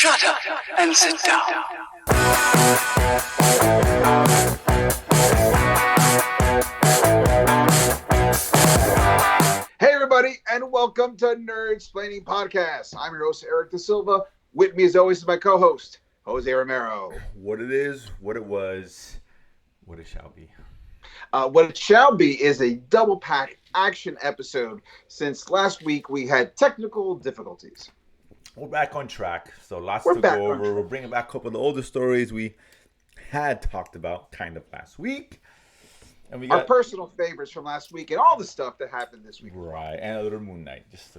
Shut up and sit down. Hey everybody, and welcome to Nerdsplaining Podcast. I'm your host, Eric Da Silva. With me as always is my co-host, Jose Romero. What it is, what it was, what it shall be. What it shall be is a double pack action episode since last week we had technical difficulties. We're back on track, so lots to go over. We're bringing back a couple of the older stories we had talked about kind of last week. And we got our personal favorites from last week and all the stuff that happened this week. Right, and a little Moonknight, just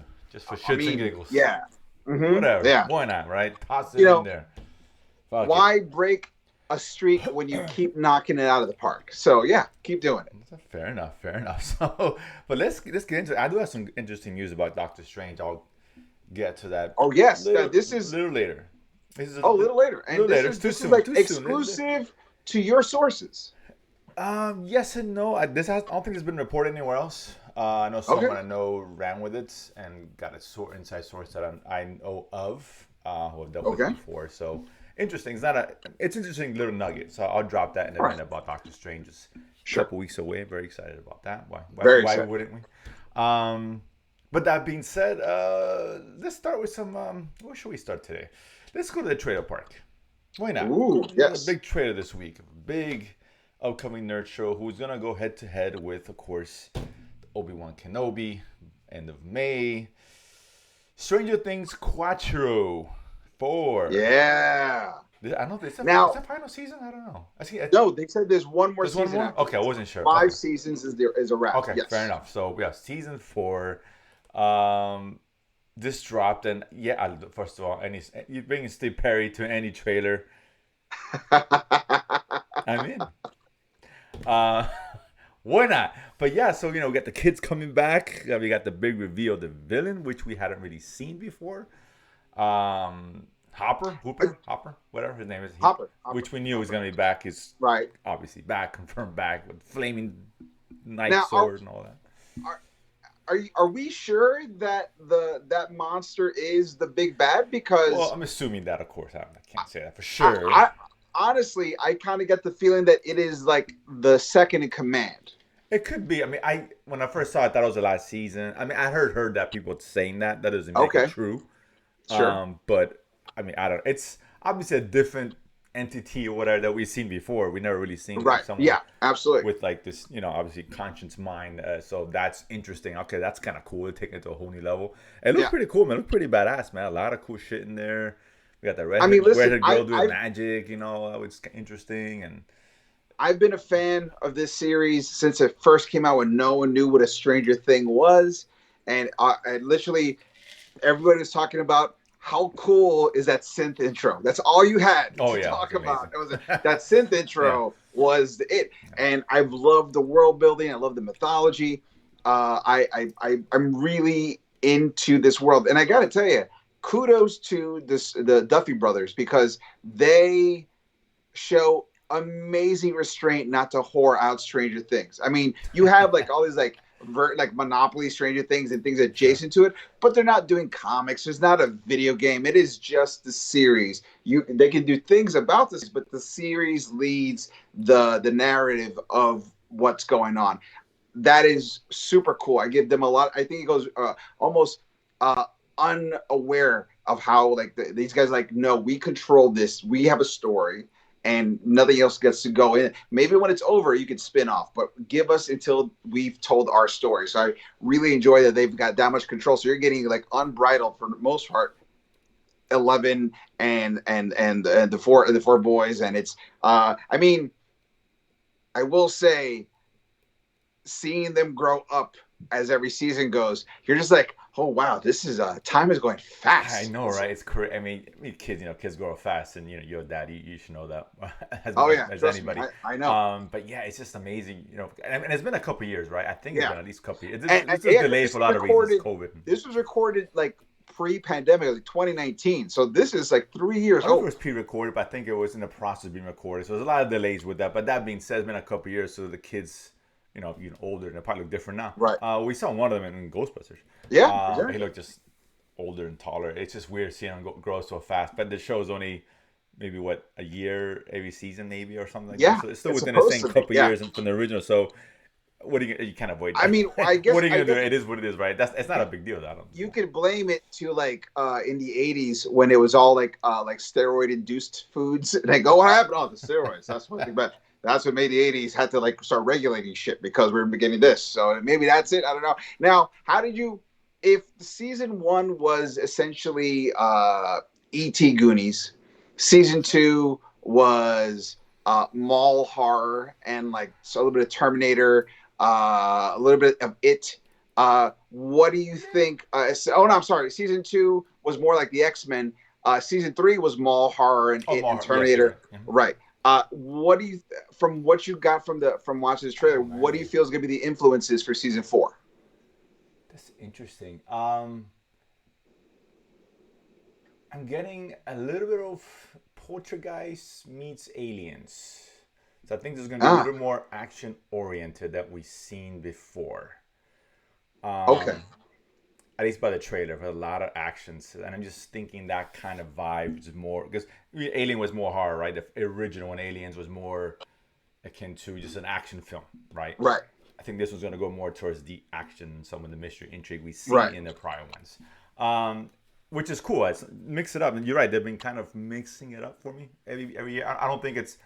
for shits and giggles. Yeah. Mm-hmm. Whatever. Yeah. Why not, right? Toss it in there. Fuck why it. break a streak when you keep knocking it out of the park? So, yeah, keep doing it. Fair enough. So, but let's get into it. I do have some interesting news about Doctor Strange. I'll get to that. Oh, yes. This is a little later. A little later. And this is like exclusive to your sources. Yes and no. I don't think it's been reported anywhere else. I know someone I know ran with it and got a inside source that I know of who have dealt with it before. So interesting. It's interesting little nugget. So I'll drop that in a minute about Doctor Strange. It's a couple weeks away. Very excited about that. Why wouldn't we? But that being said, let's start with some. Where should we start today? Let's go to the trailer park. Why not? Ooh, yes. A big trailer this week. Big upcoming nerd show. Who's gonna go head to head with, of course, Obi-Wan Kenobi. End of May. Stranger Things Quattro 4. Yeah. I don't know. Is that final season? I don't know. No, they said there's one more season. One more? Okay, I wasn't sure. 5 seasons is a wrap. Okay, yes. Fair enough. So we have season 4. This dropped, and first of all, you bring Steve Perry to any trailer, I'm in. Why not? But yeah, so we got the kids coming back. We got the big reveal of the villain, which we hadn't really seen before. Hopper, whatever his name is. Hopper. Which we knew was going to be back. Is obviously back, confirmed back with flaming knife sword and all that. Are we sure that that monster is the big bad? Because I'm assuming that, of course. I can't say that for sure. Honestly, I kind of get the feeling that it is like the second in command. It could be. I mean, when I first saw it, I thought it was the last season. I mean, I heard that people saying that. That doesn't make it true. Sure. But I mean, I don't. It's obviously a different entity or whatever that we've seen before. We never really seen someone. Yeah, absolutely. With like this, obviously conscience mind. So that's interesting. Okay, that's kind of cool. Taking it to a whole new level. It looks pretty cool, man. It looks pretty badass, man. A lot of cool shit in there. We got the redhead girl doing magic. It's interesting. And I've been a fan of this series since it first came out when no one knew what a Stranger Thing was, and literally everybody was talking about how cool is that synth intro. That's all you had to talk about. It was that synth intro was it, and I've loved the world building. I love the mythology. I'm really into this world, and I got to tell you, kudos to the Duffy brothers, because they show amazing restraint not to whore out Stranger Things. I mean, you have like all these like Monopoly Stranger Things and things adjacent to it, but they're not doing comics. There's not a video game. It is just the series. They can do things about this, but the series leads the narrative of what's going on. That is super cool. I give them a lot. I think it goes almost unaware of how these guys no, we control this. We have a story, and nothing else gets to go in. Maybe when it's over, you can spin off, but give us until we've told our story. So I really enjoy that they've got that much control. So you're getting unbridled for the most part. 11 and the four boys, and it's I mean, I will say, seeing them grow up as every season goes, you're just like, oh wow, this is time is going fast. I know, right? It's crazy. I mean, kids grow kids, and you're a dad, you should know that as anybody. I know. But yeah, it's just amazing, and it's been a couple of years, right? I think it's been at least a couple of years. It's delayed for a lot of reasons. COVID. This was recorded pre-pandemic, 2019. So this is 3 years old. It was pre-recorded, but I think it was in the process of being recorded. So there's a lot of delays with that. But that being said, it's been a couple of years, so the kids, older, and they probably look different now. Right. We saw one of them in Ghostbusters. Yeah. He looked just older and taller. It's just weird seeing him grow so fast. But the show is only maybe a year every season, maybe, or something like that. So it's still within the same couple years from the original. So what do you can't avoid that. I mean, I guess what are you gonna do? It is what it is, right? It's not a big deal. You could blame it to like in the 80s when it was all like steroid induced foods. And they go, what happened? Oh, the steroids. That's one thing. But that's what made the 80s had to like start regulating shit because we were beginning this. So maybe that's it. I don't know. Now, how did you, if season 1 was essentially E.T. Goonies, season 2 was mall horror and like a little bit of Terminator, a little bit of It. What do you think? I'm sorry. Season 2 was more like the X-Men. Season 3 was mall horror and It and Terminator. Yes, right. What do you, from what you got from watching this trailer, what do you feel is going to be the influences for season 4? That's interesting. I'm getting a little bit of Poltergeist meets Aliens. So I think there's going to be a little more action-oriented that we've seen before. Okay. At least by the trailer, for a lot of actions. And I'm just thinking that kind of vibe is more... Because Alien was more horror, right? The original one, Aliens, was more akin to just an action film, right? Right. I think this was going to go more towards the action, some of the mystery intrigue we see in the prior ones. Which is cool. It's mix it up. And you're right, they've been kind of mixing it up for me every year. I don't think it's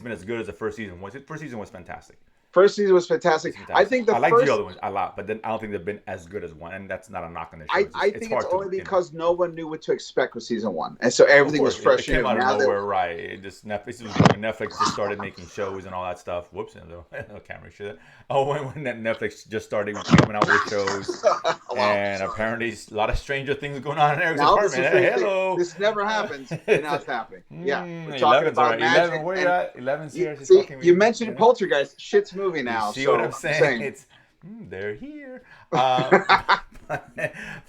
been as good as the first season was. The first season was fantastic. First season was fantastic. I think I like the other ones a lot, but then I don't think they've been as good as one, and that's not a knock on the show. I think it's only because no one knew what to expect with season 1, and so everything was fresh. It came out of nowhere, right? It just Netflix just started making shows and all that stuff. Whoops, no camera shit. Oh, when Netflix just started coming out with shows, and apparently a lot of stranger things going on in Eric's apartment. Hello, this never happens, and now it's happening. Yeah, we're talking about magic. 11, where you at? 11's here. You mentioned Poltergeist. Shit's movie now. See what I'm saying? It's they're here. But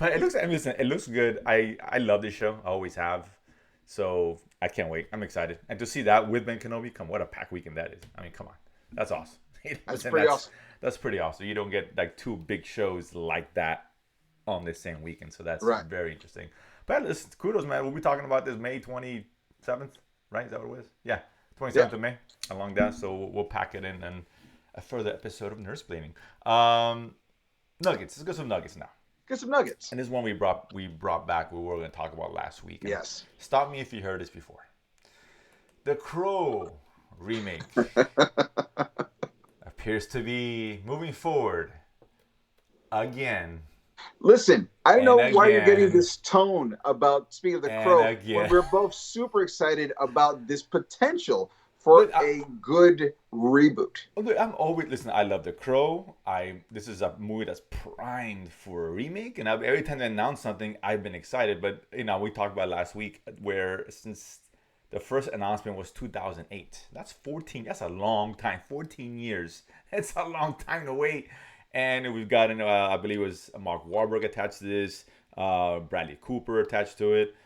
it looks. I mean, listen, it looks good. I love this show. I always have. So I can't wait. I'm excited, and to see that with Ben Kenobi, what a pack weekend that is. I mean, come on, that's awesome. That's pretty awesome. That's pretty awesome. You don't get like 2 big shows like that on the same weekend, so that's very interesting. But listen, kudos, man. We'll be talking about this May 27th, right? Is that what it was? Yeah, 27th of May. Along that, so we'll pack it in and a further episode of Nerdsplaining. Nuggets. Let's get some nuggets now. Get some nuggets. And this is one we brought back. We were going to talk about last week. And yes. Stop me if you heard this before. The Crow remake appears to be moving forward again. Listen, I don't know why you're getting this tone about, speaking of the Crow, when we're both super excited about this potential for a good reboot. I'm always, listen, I love The Crow. This is a movie that's primed for a remake, and every time they announce something, I've been excited. But, we talked about last week where since the first announcement was 2008. That's a long time, 14 years. It's a long time to wait. And we've gotten, I believe it was Mark Wahlberg attached to this, Bradley Cooper attached to it,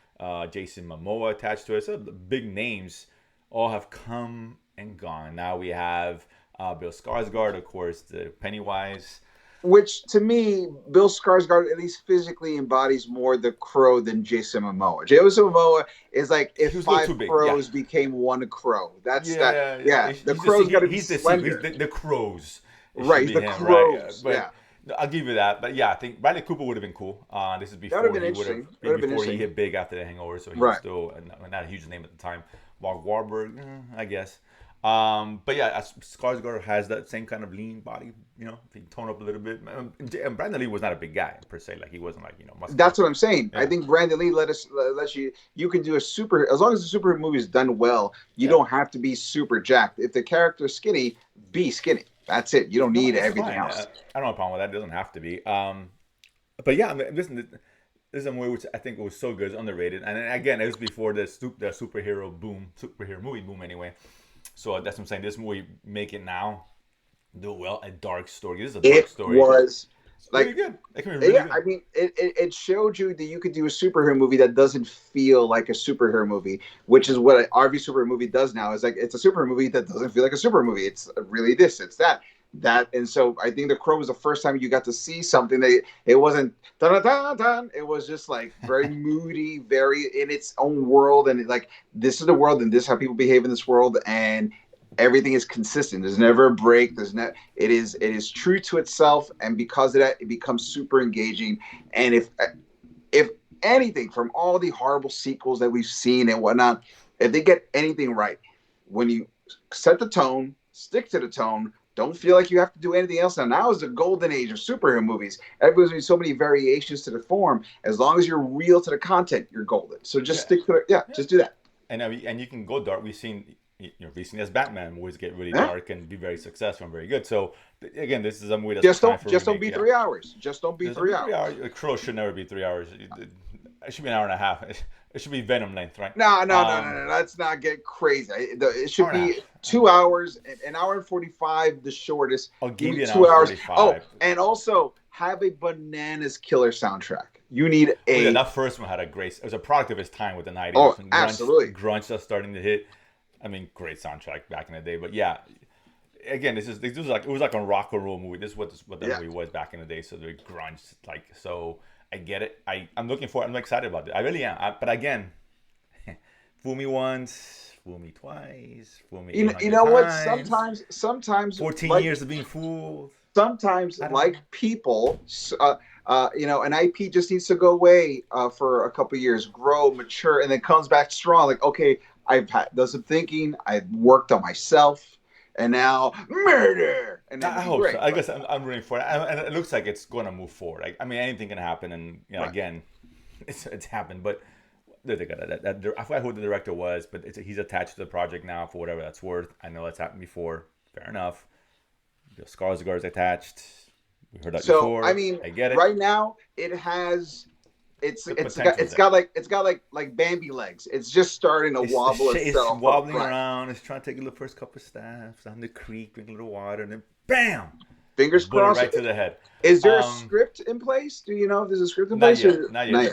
Jason Momoa attached to it. So the big names all have come and gone. Now we have Bill Skarsgård, of course, the Pennywise. Which, to me, Bill Skarsgård at least physically embodies more the Crow than Jason Momoa. Jason Momoa is like if 5 crows became one crow. That's that. Yeah, the Crow's got to be slender. He's the Crows. Right, the Crows. Right? But I'll give you that. But yeah, I think Bradley Cooper would have been cool. This is before he hit big after The Hangover, so he was still not a huge name at the time. Mark Wahlberg, I guess. But yeah, Skarsgård has that same kind of lean body, if you tone up a little bit. And Brandon Lee was not a big guy per se, like he wasn't like muscular. That's what I'm saying. Yeah. I think Brandon Lee lets you can do as long as the superhero movie is done well. You don't have to be super jacked. If the character's skinny, be skinny. That's it. You don't need everything else. I don't have a problem with that. It doesn't have to be. But yeah, listen, this is a movie which I think was so good, it's underrated. And again, it was before the superhero movie boom anyway. So that's what I'm saying. This movie, make it now, do it well. A dark story. This is a dark story. It was really good. It can be really good. I mean, it showed you that you could do a superhero movie that doesn't feel like a superhero movie, which is what an RV superhero movie does now. Is like it's a superhero movie that doesn't feel like a superhero movie. It's really this, it's that. And so I think The Crow was the first time you got to see something that it wasn't dun dun dun dun. It was just like very moody, very in its own world, and like this is the world, and this is how people behave in this world, and everything is consistent. There's never a break. It is true to itself, and because of that, it becomes super engaging. And if anything from all the horrible sequels that we've seen and whatnot, if they get anything right, when you set the tone, stick to the tone, don't feel like you have to do anything else. Now is the golden age of superhero movies. Everybody's doing so many variations to the form. As long as you're real to the content, you're golden. So just stick to it. Just do that. And you can go dark. We've seen recently as Batman movies get really dark and be very successful and very good. So again, this is a movie that's don't be 3 hours. Just don't be 3 hours. A Crow should never be 3 hours. It should be an hour and a half. It should be Venom length, right? No. Let's not get crazy. It should be 2 hours, an hour and 45, the shortest. I'll give you 2 hours. 45. Oh, and also have a bananas killer soundtrack. You need that first one had a great. It was a product of its time with the 90s. Oh, absolutely. Grunge just starting to hit. I mean, great soundtrack back in the day. But yeah, again, it was like a rock and roll movie. This is what the movie was back in the day. So the grunge, so. I get it. I'm looking for it. I'm excited about it. I really am. But again, fool me once, fool me twice, fool me. You know what? Sometimes 14 years of being fooled. Sometimes, like people, an IP just needs to go away for a couple of years, grow, mature, and then comes back strong. Like, okay, I've done some thinking. I've worked on myself. And now murder. And I hope so. I guess I'm rooting for it, and it looks like it's going to move forward. I mean, anything can happen, and again, it's happened. But I forgot who the director was, but he's attached to the project now for whatever that's worth. I know that's happened before. Fair enough. The Skarsgård's attached. We heard that before. I mean, I get it. Right now, it has. It's got like Bambi legs. It's just starting to wobble itself. It's wobbling around. It's trying to take the first couple of steps down the creek, drink a little water, and then bam! Fingers crossed. Right to the head. Is there a script in place? Do you know if there's a script in place? Not yet.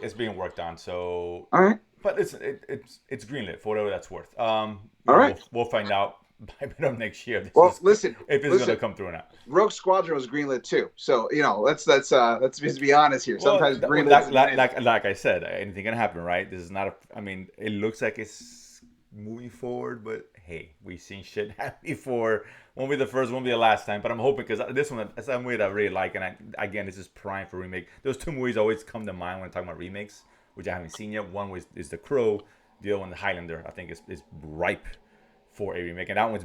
It's being worked on. So all right. But it's greenlit for whatever that's worth. All right. We'll find out by middle of next year. Listen, if it's going to come through or not. Rogue Squadron was greenlit too, so let's just be honest here. Sometimes greenlit. Like I said, anything can happen, right? This is not it looks like it's moving forward, but hey, we've seen shit happen before. Won't be the first, won't be the last time. But I'm hoping because this one, that's a movie that I really like, and again, this is prime for remake. Those two movies always come to mind when I talk about remakes, which I haven't seen yet. One is The Crow, the other one, The Highlander. I think is ripe for a remake, and that has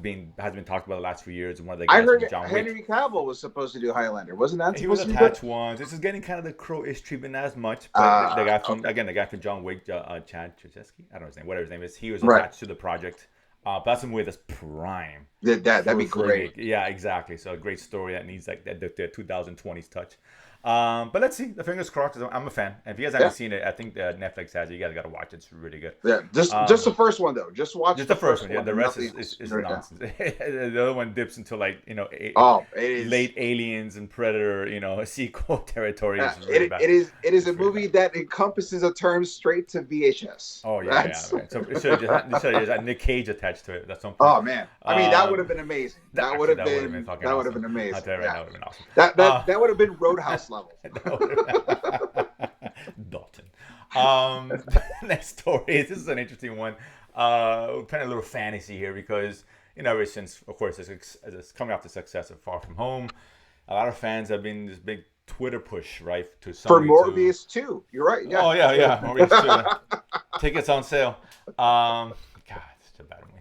been talked about the last few years. And one of the guys I heard John Henry Wick. Cavill was supposed to do Highlander, wasn't that? He was attached once. This is getting kind of the Crow-ish treatment, not as much. But the guy from John Wick, Chad Chazesky, I don't know his name, whatever his name is. He was attached to the project. But that's a movie that's prime. That'd be great. Yeah, exactly. So a great story that needs like the 2020s touch. But let's see. The fingers crossed. I'm a fan. And if you guys haven't seen it, I think Netflix has it. You guys got to watch it. It's really good. Yeah, just the first one though. Just watch the first one. Yeah, the rest is nonsense. The other one dips into late Aliens and Predator, sequel territory. It is a movie that encompasses a term straight to VHS. Oh yeah, right. So it should have just Nick Cage attached to it. That's something. Oh man, I mean that would have been amazing. That would have been amazing. That would have been awesome. That would have been Roadhouse level. Dalton. Next story. This is an interesting one. Kind of a little fantasy here because ever since, of course, it's coming off the success of Far From Home, a lot of fans have been this big Twitter push, right, to for Morbius 2. You're right. Yeah. Oh yeah, Morbius 2. Tickets on sale. God, it's too bad of me.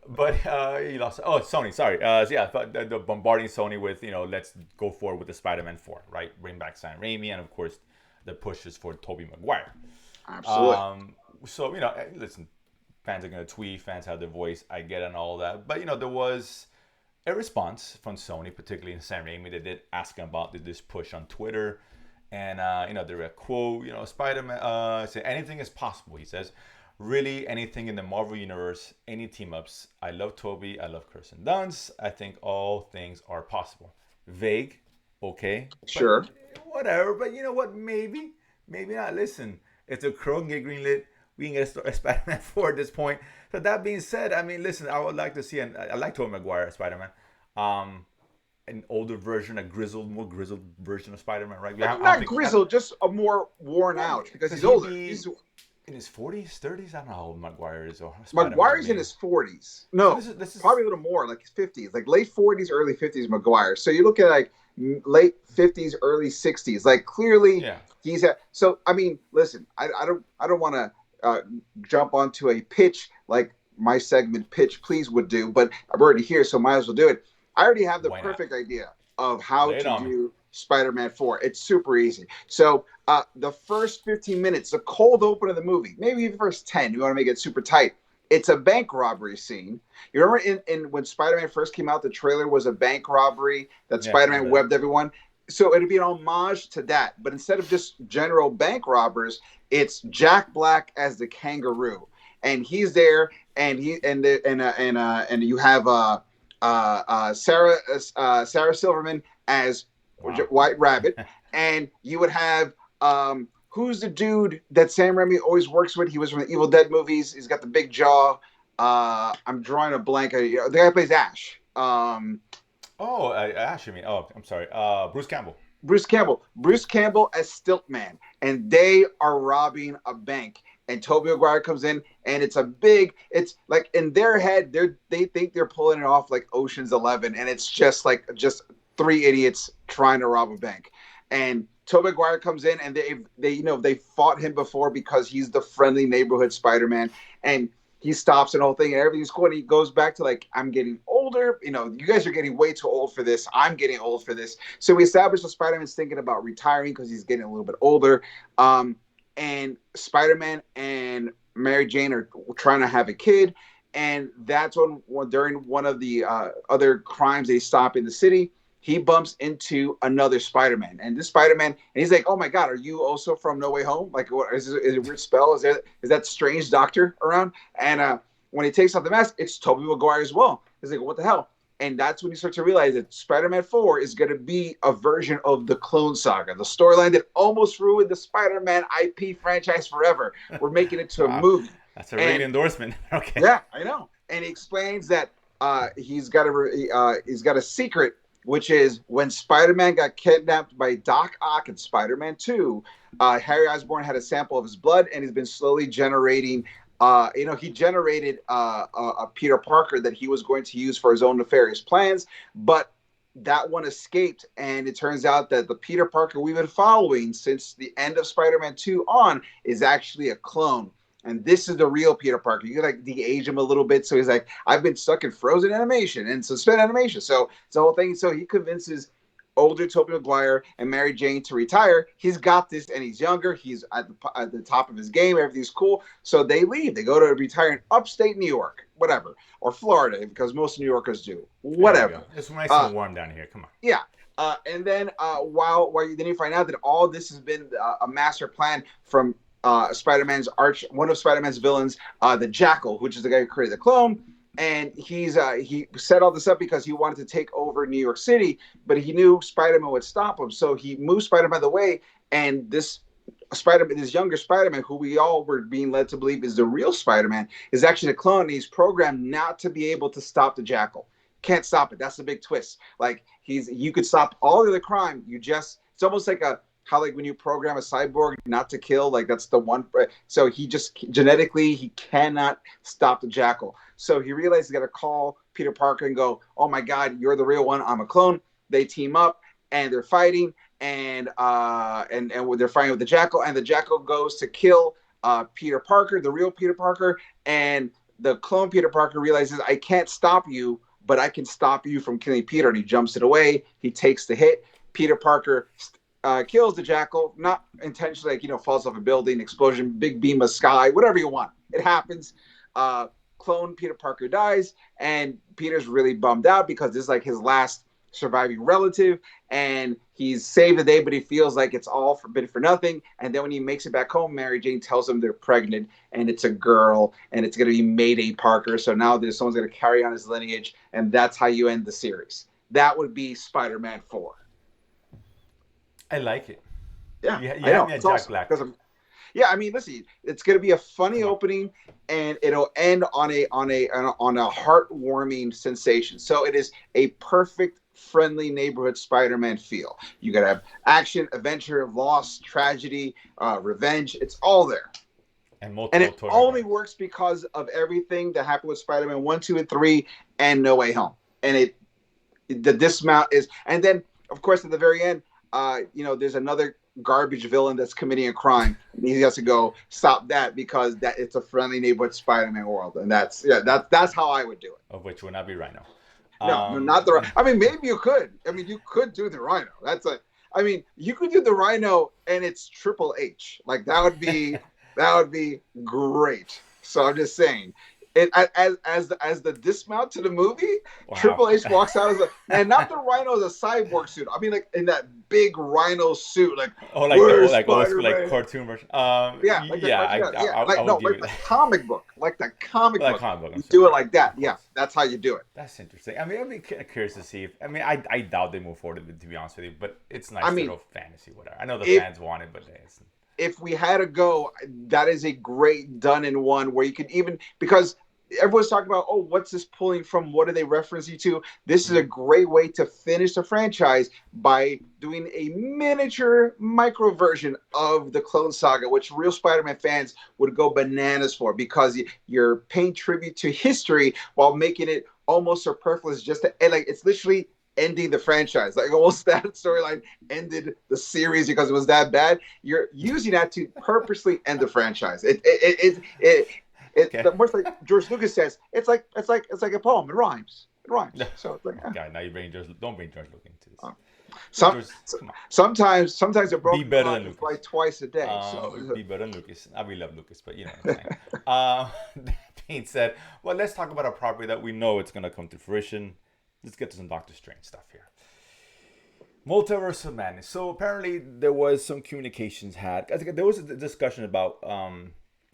But he lost. Oh, Sony. Sorry. The bombarding Sony with let's go forward with the Spider-Man 4, right? Bring back Sam Raimi, and of course, the push is for Tobey Maguire. Absolutely. So listen, fans are gonna tweet. Fans have their voice. I get it and all that. But there was a response from Sony, particularly in Sam Raimi. They did ask him about this push on Twitter, and there were a quote. Spider-Man said anything is possible. He says. Really, anything in the Marvel Universe, any team-ups. I love Toby. I love Kirsten Dunst. I think all things are possible. Vague, okay. Sure. Whatever, but you know what? Maybe not. Listen, if the Crow can get greenlit, we can get a Spider-Man 4 at this point. So that being said, I mean, listen, I would like to see, I like Tobey Maguire Spider-Man. an older version, more grizzled version of Spider-Man, right? Not grizzled, just a more worn out because he's older. He's in his 40s, 30s. I don't know how old Maguire is. Or Maguire's in his 40s. No, so this is probably a little more, like his 50s, like late 40s, early 50s. Maguire. So you look at like late 50s, early 60s. Like clearly, he's at. So I mean, listen, I don't want to jump onto a pitch like my segment Pitch Please would do, but I'm already here, so might as well do it. I already have the perfect idea of how to do Spider-Man 4. It's super easy. So the first 15 minutes, the cold open of the movie, maybe the first 10, you want to make it super tight. It's a bank robbery scene. You remember in when Spider-Man first came out, the trailer was a bank robbery that Spider-Man webbed everyone. So it'd be an homage to that. But instead of just general bank robbers, it's Jack Black as the Kangaroo. And he's there, and you have Sarah Silverman as White Rabbit, and you would have who's the dude that Sam Raimi always works with? He was from the Evil Dead movies. He's got the big jaw. I'm drawing a blank. The guy who plays Ash. Ash, you mean? Oh, I'm sorry. Bruce Campbell. Bruce Campbell as Stiltman, and they are robbing a bank. And Tobey Maguire comes in, and it's like in their head, they think they're pulling it off like Ocean's 11, and it's just three idiots trying to rob a bank. And Tobey Maguire comes in, and they fought him before because he's the friendly neighborhood Spider-Man, and he stops and the whole thing, and everything's cool. And he goes back to like, I'm getting older. You guys are getting way too old for this. I'm getting old for this. So we established that Spider-Man's thinking about retiring because he's getting a little bit older. And Spider-Man and Mary Jane are trying to have a kid. And that's when during one of the other crimes they stop in the city, he bumps into another Spider-Man. And this Spider-Man, and he's like, oh my God, are you also from No Way Home? Like, what, is it a weird spell? Is that strange doctor around? And when he takes off the mask, it's Tobey Maguire as well. He's like, what the hell? And that's when you start to realize that Spider-Man 4 is going to be a version of the Clone Saga, the storyline that almost ruined the Spider-Man IP franchise forever. We're making it to a movie. That's a great endorsement. Okay. Yeah, I know. And he explains that he's got a secret, which is when Spider-Man got kidnapped by Doc Ock in Spider-Man 2, Harry Osborn had a sample of his blood, and he's been slowly generating. He generated a Peter Parker that he was going to use for his own nefarious plans, but that one escaped, and it turns out that the Peter Parker we've been following since the end of Spider-Man 2 on is actually a clone. And this is the real Peter Parker. You can like de-age him a little bit. So he's like, I've been stuck in frozen animation and suspended animation. So it's the whole thing. So he convinces older Tobey Maguire and Mary Jane to retire. He's got this, and he's younger. He's at the top of his game. Everything's cool. So they leave. They go to retire in upstate New York, whatever, or Florida, because most New Yorkers do. Whatever. It's nice and warm down here. Come on. Yeah. And then then you find out that all this has been a master plan from one of Spider-Man's villains, the Jackal, which is the guy who created the clone. And he set all this up because he wanted to take over New York City, but he knew Spider-Man would stop him. So he moved Spider-Man the way, and this younger Spider-Man, who we all were being led to believe is the real Spider-Man, is actually a clone, and he's programmed not to be able to stop the Jackal. Can't stop it. That's the big twist. Like you could stop all of the crime. It's almost like how like when you program a cyborg not to kill, like that's the one. So he just genetically he cannot stop the Jackal. So he realized he's got to call Peter Parker and go, "Oh my God, you're the real one. I'm a clone." They team up and they're fighting, and they're fighting with the Jackal, and the Jackal goes to kill Peter Parker, the real Peter Parker, and the clone Peter Parker realizes, I can't stop you, but I can stop you from killing Peter, and he jumps it away. He takes the hit. Peter Parker kills the Jackal, not intentionally, like, falls off a building, explosion, big beam of sky, whatever you want. It happens. Clone Peter Parker dies, and Peter's really bummed out because this is like his last surviving relative, and he's saved the day, but he feels like it's all for nothing. And then when he makes it back home, Mary Jane tells him they're pregnant, and it's a girl, and it's going to be Mayday Parker. So now someone's going to carry on his lineage, and that's how you end the series. That would be Spider-Man 4. I like it. Yeah, you have me at Jack Black. Yeah, I mean, listen, it's going to be a funny opening, and it'll end on a heartwarming sensation. So it is a perfect, friendly neighborhood Spider-Man feel. You got to have action, adventure, loss, tragedy, revenge. It's all there. And it only works because of everything that happened with Spider-Man 1, 2, and 3, and No Way Home. And the dismount is, and then of course at the very end, there's another garbage villain that's committing a crime. And he has to go stop that because that it's a friendly neighborhood Spider-Man world, and that's how I would do it. Of which would not be Rhino. No, not the. I mean, maybe you could. I mean, you could do the Rhino. I mean, you could do the Rhino, and it's Triple H. Like that would be great. So I'm just saying. As the dismount to the movie, wow. Triple H walks out and not the Rhino as a cyborg suit. I mean, like in that big Rhino suit, like like cartoon version. The comic book, like the comic book. You do it like that. Yeah, that's how you do it. That's interesting. I mean, I'd be curious to see if. I mean, I doubt they move forward with it, to be honest with you, but it's nice little fantasy, whatever. I know the fans want it, but it's. If we had to go, that is a great done in one where you could even because. Everyone's talking about, what's this pulling from? What are they referencing to? This is a great way to finish the franchise by doing a miniature micro version of the Clone Saga, which real Spider-Man fans would go bananas for because you're paying tribute to history while making it almost superfluous just to end. Like, it's literally ending the franchise. Like almost that storyline ended the series because it was that bad. You're using that to purposely end the franchise. It's much like George Lucas says. It's like a poem. It rhymes. So it's like. God, now you don't bring George Lucas into this. Sometimes a broken be better than Lucas. Like twice a day. Be better than Lucas. We love Lucas, but you know what I'm saying. That being said, well, let's talk about a property that we know it's gonna come to fruition. Let's get to some Doctor Strange stuff here. Multiverse of Madness. So apparently there was some communications had. I think there was a discussion about.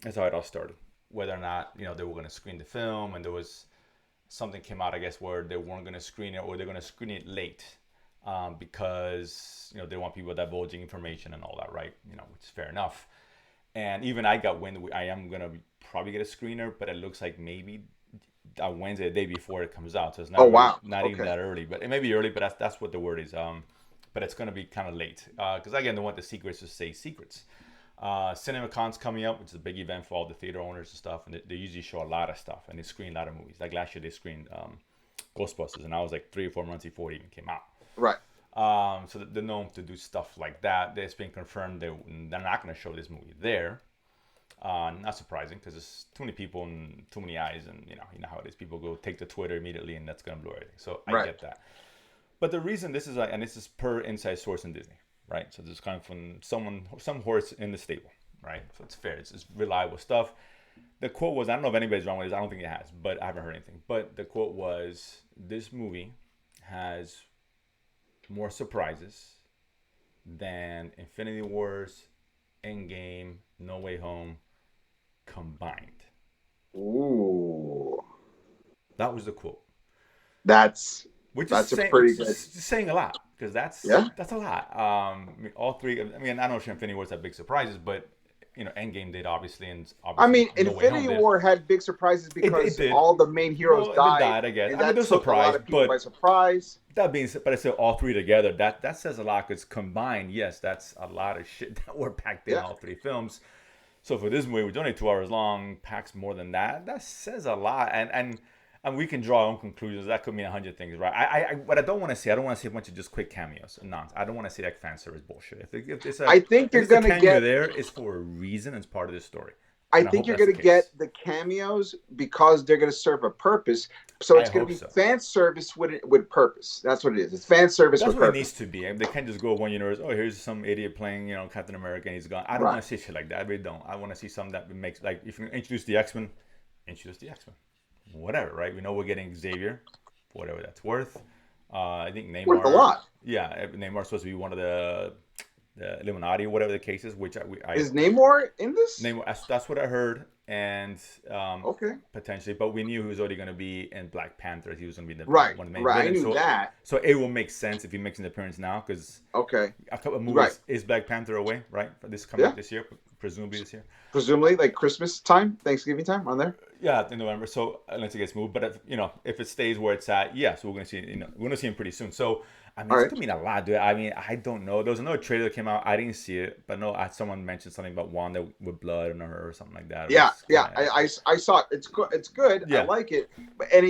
That's how it all started. Whether or not they were going to screen the film, and there was something came out, I guess, where they weren't going to screen it, or they're going to screen it late because they want people divulging information and all that, right? Which is fair enough. And even I got wind. I am going to probably get a screener, but it looks like maybe on Wednesday, the day before it comes out, so it's not even that early. But it may be early, but that's what the word is. But it's going to be kind of late because again, they want the secrets to stay secrets. CinemaCon's coming up, which is a big event for all the theater owners and stuff, and they usually show a lot of stuff, and they screen a lot of movies. Like last year, they screened Ghostbusters, and I was like 3 or 4 months before it even came out. Right. So they're known to do stuff like that. It's been confirmed they're not going to show this movie there. Not surprising because there's too many people and too many eyes, and you know how it is. People go take to Twitter immediately, and that's going to blow everything. So I get that. But the reason this is per inside source in Disney. Right, so this is coming from some horse in the stable, right? So it's fair, it's reliable stuff. The quote was, I don't know if anybody's wrong with this, I don't think it has, but I haven't heard anything. But the quote was, this movie has more surprises than Infinity Wars, Endgame, No Way Home combined. Ooh. That was the quote. That's pretty good. Saying a lot. Because that's a lot. All three. I mean, I don't know if Infinity Wars had big surprises, but Endgame did obviously, and obviously. I mean, Infinity War had big surprises because all the main heroes died. I guess. And that took a lot of people by surprise. That being said, but I said all three together. That says a lot because combined, yes, that's a lot of shit that were packed in all three films. So for this movie, which is only 2 hours long, packs more than that. That says a lot, and we can draw our own conclusions. That could mean 100 things, right? What I don't want to see, a bunch of just quick cameos. No, I don't want to see that fan service bullshit. I think you're going to get there is for a reason. It's part of the story. I think you're going to get the cameos because they're going to serve a purpose. So it's going to be fan service with purpose. That's what it is. It's fan service with purpose. That's what it needs to be. They can't just go one universe. Oh, here's some idiot playing, Captain America, and he's gone. I don't want to see shit like that. I really don't. I want to see something that makes, like, if you introduce the X-Men, introduce the X-Men. Whatever, right? We know we're getting Xavier, for whatever that's worth. I think Neymar. Worth a lot. Yeah, Neymar's supposed to be one of the the Illuminati or whatever the case is. Which is Namor in this? Namor, that's what I heard, and okay, potentially, but we knew he was already going to be in Black Panther. He was going to be right, one of the main right. villains. I knew that. So it will make sense if he makes an appearance now, because okay, a couple of movies is Black Panther away, right? For this coming up this year, presumably this year. Presumably, like Christmas time, Thanksgiving time, on there. Yeah, in November. So unless it gets moved, but if it stays where it's at, so we're gonna see. We're gonna see him pretty soon. So I mean, it's gonna mean a lot, dude. I mean, I don't know. There was another trailer that came out. I didn't see it, but no, someone mentioned something about Wanda with blood on her or something like that. I saw it. It's good. It's good. Yeah. I like it. And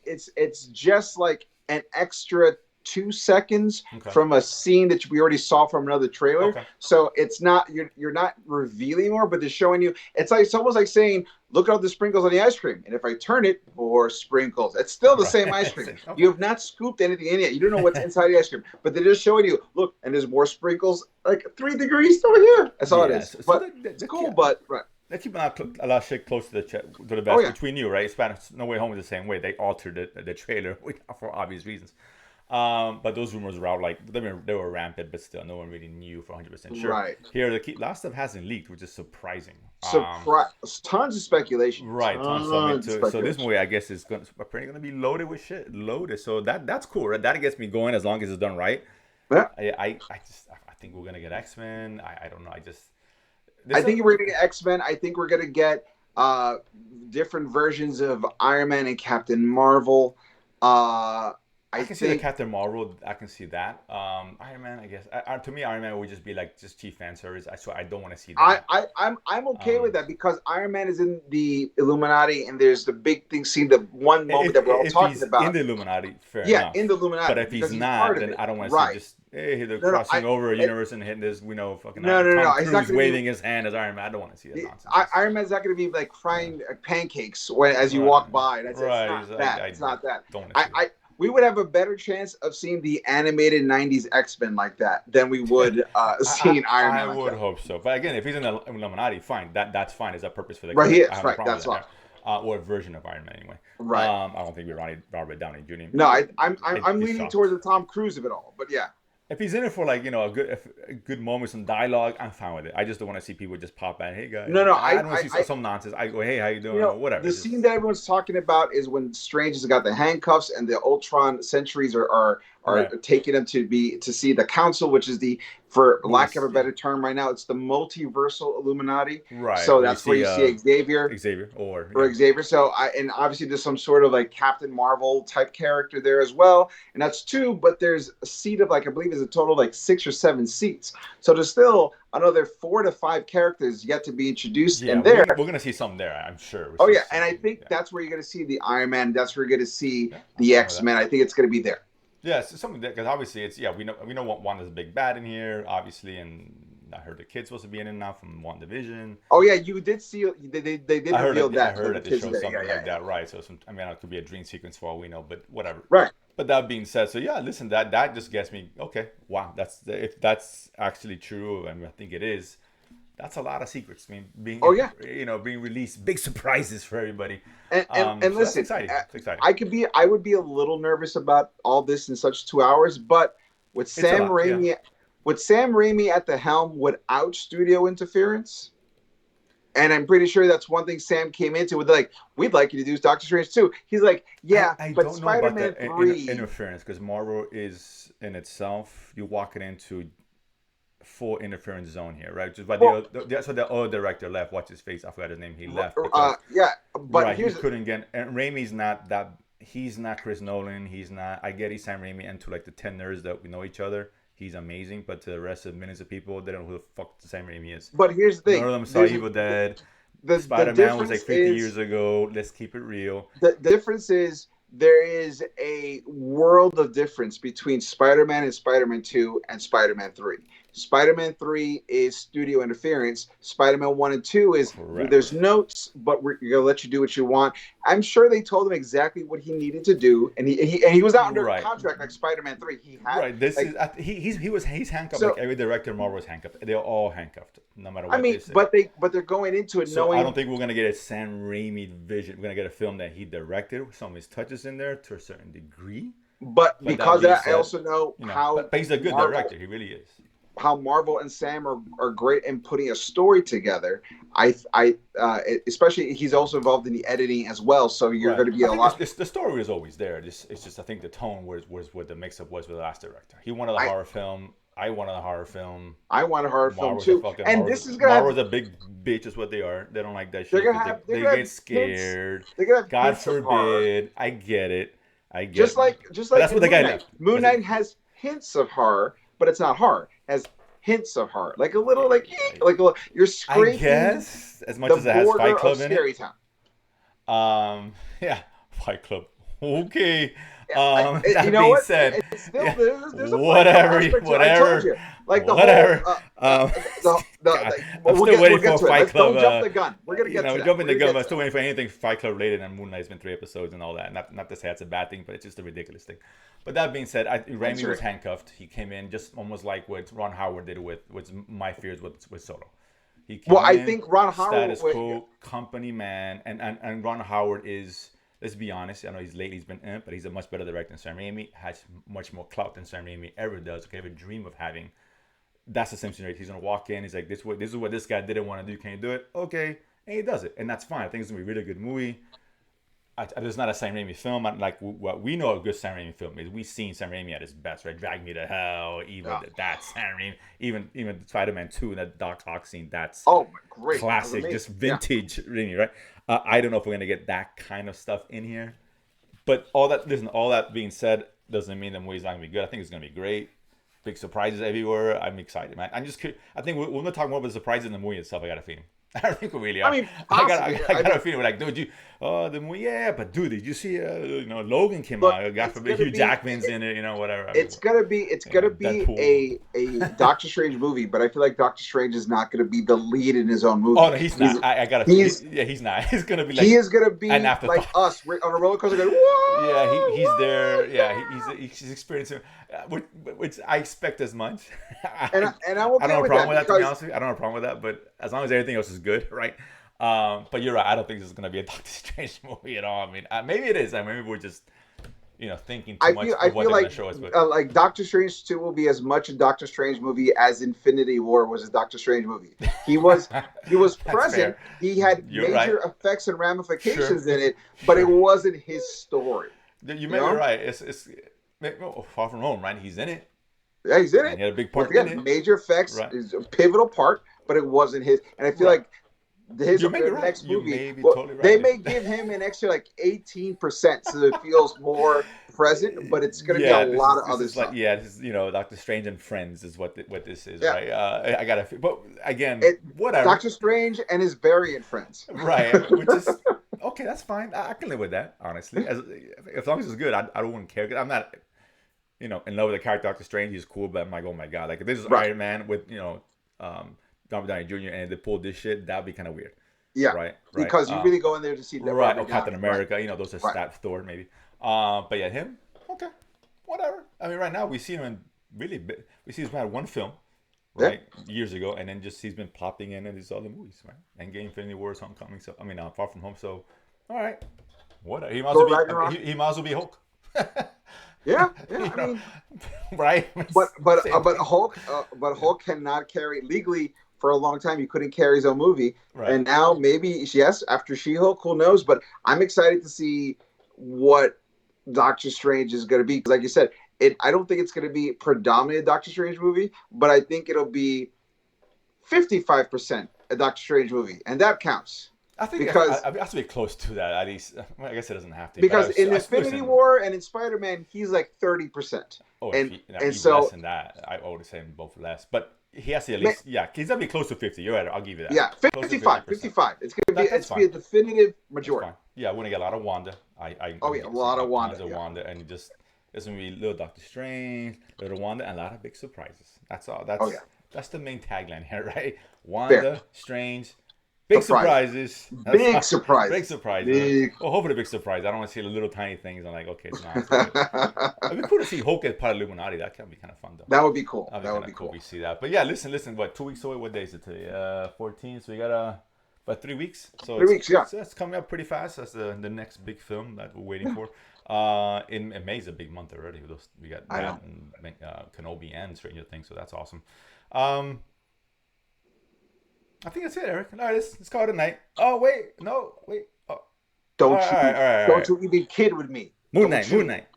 it's just like an extra 2 seconds from a scene that we already saw from another trailer. Okay. So it's not you're not revealing more, but they're showing you. It's almost like saying, look at all the sprinkles on the ice cream, and if I turn it, more sprinkles. It's still the same ice cream. Okay. You have not scooped anything in yet. You don't know what's inside the ice cream, but they're just showing you. Look, and there's more sprinkles, like 3 degrees over here. That's all it is. So but it's cool. But right. They keep a lot of shit close to the best, which we knew, right? Spanish No Way Home is the same way. They altered the trailer for obvious reasons. But those rumors were out, like they were rampant, but still no one really knew for 100% sure. Right. Here, a lot of stuff hasn't leaked, which is surprising. Tons of speculation. Right. Tons of speculation. So this movie, I guess, is apparently going to be loaded with shit. So that's cool, right? That gets me going as long as it's done right. Yeah. I think we're gonna get X-Men. I don't know. I think we're gonna get X-Men. I think we're gonna get different versions of Iron Man and Captain Marvel. I can see the Captain Marvel. I can see that. Iron Man, I guess. To me, Iron Man would just be like cheap fan service. So I don't want to see that. I'm okay with that because Iron Man is in the Illuminati, and there's the big thing. See the one moment that we're all talking about in the Illuminati. Fair enough. Yeah, in the Illuminati. But if he's not, then I don't want to see just they're crossing over a universe and hitting this. Fucking Tom Cruise waving his hand as Iron Man. I don't want to see that nonsense. Iron Man's not going to be like frying pancakes as you walk by. It's not that. It's not that. We would have a better chance of seeing the animated 90s X-Men like that than we would seeing Iron Man. I would hope so. But again, if he's in the Illuminati, fine. That's fine. Is that purpose for the right? He is. Right. That's fine. Or a version of Iron Man anyway. Right. I don't think we're Robert Downey Jr. No, I'm leaning towards the Tom Cruise of it all. But yeah. If he's in it for like a good moment, some dialogue, I'm fine with it. I just don't want to see people just pop out, hey guys. No, I don't want to see some nonsense. I go, hey, how you doing? Whatever. The scene that everyone's talking about is when Strange has got the handcuffs and the Ultron sentries are taking him to see the council, which is for lack of a better term right now, it's the multiversal Illuminati. Right. So that's where you see Xavier. Xavier. So and obviously there's some sort of like Captain Marvel type character there as well. And that's 2, but there's a seat of I believe there's a total of like 6 or 7 seats. So there's still another 4 to 5 characters yet to be introduced in there. We're going to see some there, I'm sure. And I think that's where you're going to see the Iron Man. That's where you're going to see the X-Men. I think it's going to be there. Yes, something because obviously it's we know Wanda's a big bad in here, obviously, and I heard the kid's supposed to be in it now from WandaVision. Oh yeah, you did see they did reveal that. I heard at the show something like that, right? So it could be a dream sequence for all we know, but whatever. Right. But that being said, so yeah, listen, that just gets me okay. Wow, if that's actually true, and I think it is. That's a lot of secrets. Being released, big surprises for everybody. And listen, that's exciting. I would be a little nervous about all this in such 2 hours, but with Sam Raimi at the helm without studio interference, and I'm pretty sure that's one thing Sam came into with we'd like you to do Doctor Strange 2. He's like, but Spider-Man 3 interference because Marvel is in itself. You walk it into full interference zone here, right? Just the other director left. What's his face? I forgot his name. He left. But he couldn't get. And Raimi's not that. He's not Chris Nolan. He's not. I get he's Sam Raimi, and to like the 10 nerds that we know each other, he's amazing. But to the rest of millions of people, they don't know who the fuck Sam Raimi is. But here's the thing: none of them saw Evil Dead. Spider-Man was like 50 years ago. Let's keep it real. The difference is there is a world of difference between Spider-Man and Spider-Man 2 and Spider-Man 3. Spider-Man 3 is studio interference. Spider-Man 1 and 2 is there's notes, but we're going to let you do what you want. I'm sure they told him exactly what he needed to do, and he was out under contract like Spider-Man 3. He had he's handcuffed. So, like every director in Marvel was handcuffed. They're all handcuffed, no matter what. They say. but they're going into it knowing. I don't think we're going to get a Sam Raimi vision. We're going to get a film that he directed with some of his touches in there to a certain degree. But because of that, I also know how. But he's a good director. He really is. how Marvel and Sam are great in putting a story together. Especially he's also involved in the editing as well. So you're going to be I a think lot. the story was always there. It's just I think the tone was what the mix up was with the last director. He wanted a horror film. I wanted a horror film. I want a horror film Marvel's too. And Marvel's, this is gonna Marvel's have. a big bitch, is what they are. They don't like that They're shit. gonna have. They They're gonna get have scared. Hints, they're gonna have God hints of horror. forbid. I get it. Just like that's what the guy left. Moonknight has hints of horror, but it's not horror. It has hints of horror, like a little, like a little, you're scraping. I guess as much as it has Fight Club in it. Town. Yeah, Fight Club. Okay. That you know being what? Said, it's still, yeah, there's a whatever. I told you, like the whole. I'm still waiting for Fight Club. Don't jump the gun. We're gonna get to that. Jumping the gun. I'm still waiting for anything Fight Club related, and Moon Knight's been 3 episodes and all that. Not to say that's a bad thing, but it's just a ridiculous thing. But that being said, Raimi was handcuffed. He came in just almost like what Ron Howard did with my fears with Solo. He came in, I think Ron Howard status quo, company man, and Ron Howard is. Let's be honest. I know he's lately been in, but he's a much better director than Sam Raimi. Has much more clout than Sam Raimi ever does. Could ever dream of having. That's the same scenario. He's gonna walk in. He's like, this is what this guy didn't want to do. Can you do it? Okay, and he does it, and that's fine. I think it's gonna be a really good movie. It's not a Sam Raimi film. Like what we know a good Sam Raimi film is. We've seen Sam Raimi at his best, right? Drag Me to Hell, that's Sam Raimi. Even Spider-Man 2 and that Doc Ock scene. That's great, classic, just vintage Raimi, right? I don't know if we're gonna get that kind of stuff in here, but all that being said, doesn't mean the movie's not gonna be good. I think it's gonna be great. Big surprises everywhere. I'm excited, man. I'm just curious. I think we're gonna talk more about the surprises in the movie itself. I got a feeling. I don't think we really are. I mean, I got a feeling we're like, dude, the movie, yeah, but dude, did you see, Logan came out? God forbid, Hugh Jackman's in it, whatever. It's gonna be a Doctor Strange movie, but I feel like Doctor Strange is not gonna be the lead in his own movie. Oh no, he's not. I got to. He's not. He's gonna be like. He is gonna be like us on a roller coaster going, whoa! Yeah, he's there. Yeah, he's experiencing, which I expect as much. And I'm okay. I don't have a problem with that. To be honest with you, I don't have a problem with that. But as long as everything else is good, right? But you're right. I don't think this is going to be a Doctor Strange movie at all. I mean, maybe it is. Maybe we're just, thinking too much of what they're going to show us. But like Doctor Strange 2 will be as much a Doctor Strange movie as Infinity War was a Doctor Strange movie. He was present. Fair. He had major effects and ramifications in it, but it wasn't his story. You may be right. It's Far From Home, right? He's in it. Yeah, he's in it. He had a big part in it. Major effects is a pivotal part, but it wasn't his. And I feel like his next movie, they may give him an extra like 18%, so it feels more present. But it's going to be a lot of other stuff. Doctor Strange and Friends is what this is, right? I gotta, but again, whatever. Doctor Strange and his variant friends, right? Which is okay. That's fine. I can live with that, honestly. As long as it's good, I wouldn't care. I'm not. In love with the character Doctor Strange. He's cool, but I'm like, oh my god, like if this is Iron Man with Robert Downey Jr. and they pulled this shit, that'd be kind of weird. Yeah, right. Because you really go in there to see Captain America. Those are Thor maybe. But yeah, him. Okay, whatever. I mean, right now we see him we see him in one film, right, years ago, and then just he's been popping in these other movies, right? Endgame, Infinity War, Homecoming. So I mean, Far From Home. So all right, whatever. He might as well be Hulk. Yeah. I mean, right. But Hulk cannot carry legally for a long time. He couldn't carry his own movie, right. And now maybe after She-Hulk, who knows? But I'm excited to see what Doctor Strange is going to be. Because like you said, I don't think it's going to be predominantly a Doctor Strange movie, but I think it'll be 55% a Doctor Strange movie, and that counts. I think it has to be close to that at least. Well, I guess it doesn't have to. Because in Infinity War and in Spider-Man, he's like 30%. Oh, and so less than that, I would say both less. But he has to at least, he's gonna be close to 50. You're right. I'll give you that. Yeah, 55. It's gonna be a definitive majority. Yeah, we're gonna get a lot of Wanda. A lot of Wanda. Wanda, and it's gonna be little Doctor Strange, little Wanda, and a lot of big surprises. That's all. That's the main tagline here, right? Wanda, Strange. Big surprises. Big surprises. Big surprises. Well, hopefully big surprise. I don't want to see the little tiny things. I'm like, okay, it's not. It'd be cool to see Hulk as part of Illuminati. That can be kind of fun, though. That would be cool. That would be cool. We see that. But yeah, listen. What, 2 weeks away? What day is it today? 14. So we got about 3 weeks. So 3 weeks, yeah. So it's coming up pretty fast. That's the next big film that we're waiting for. In May is a big month already. We got that and Kenobi and Stranger Things. So that's awesome. I think that's it, Eric. No, let's call it a night. Oh wait, no, wait. Oh, Don't all right, you all right, all right, all don't right. you even kid with me. Moon Don't you? Knight.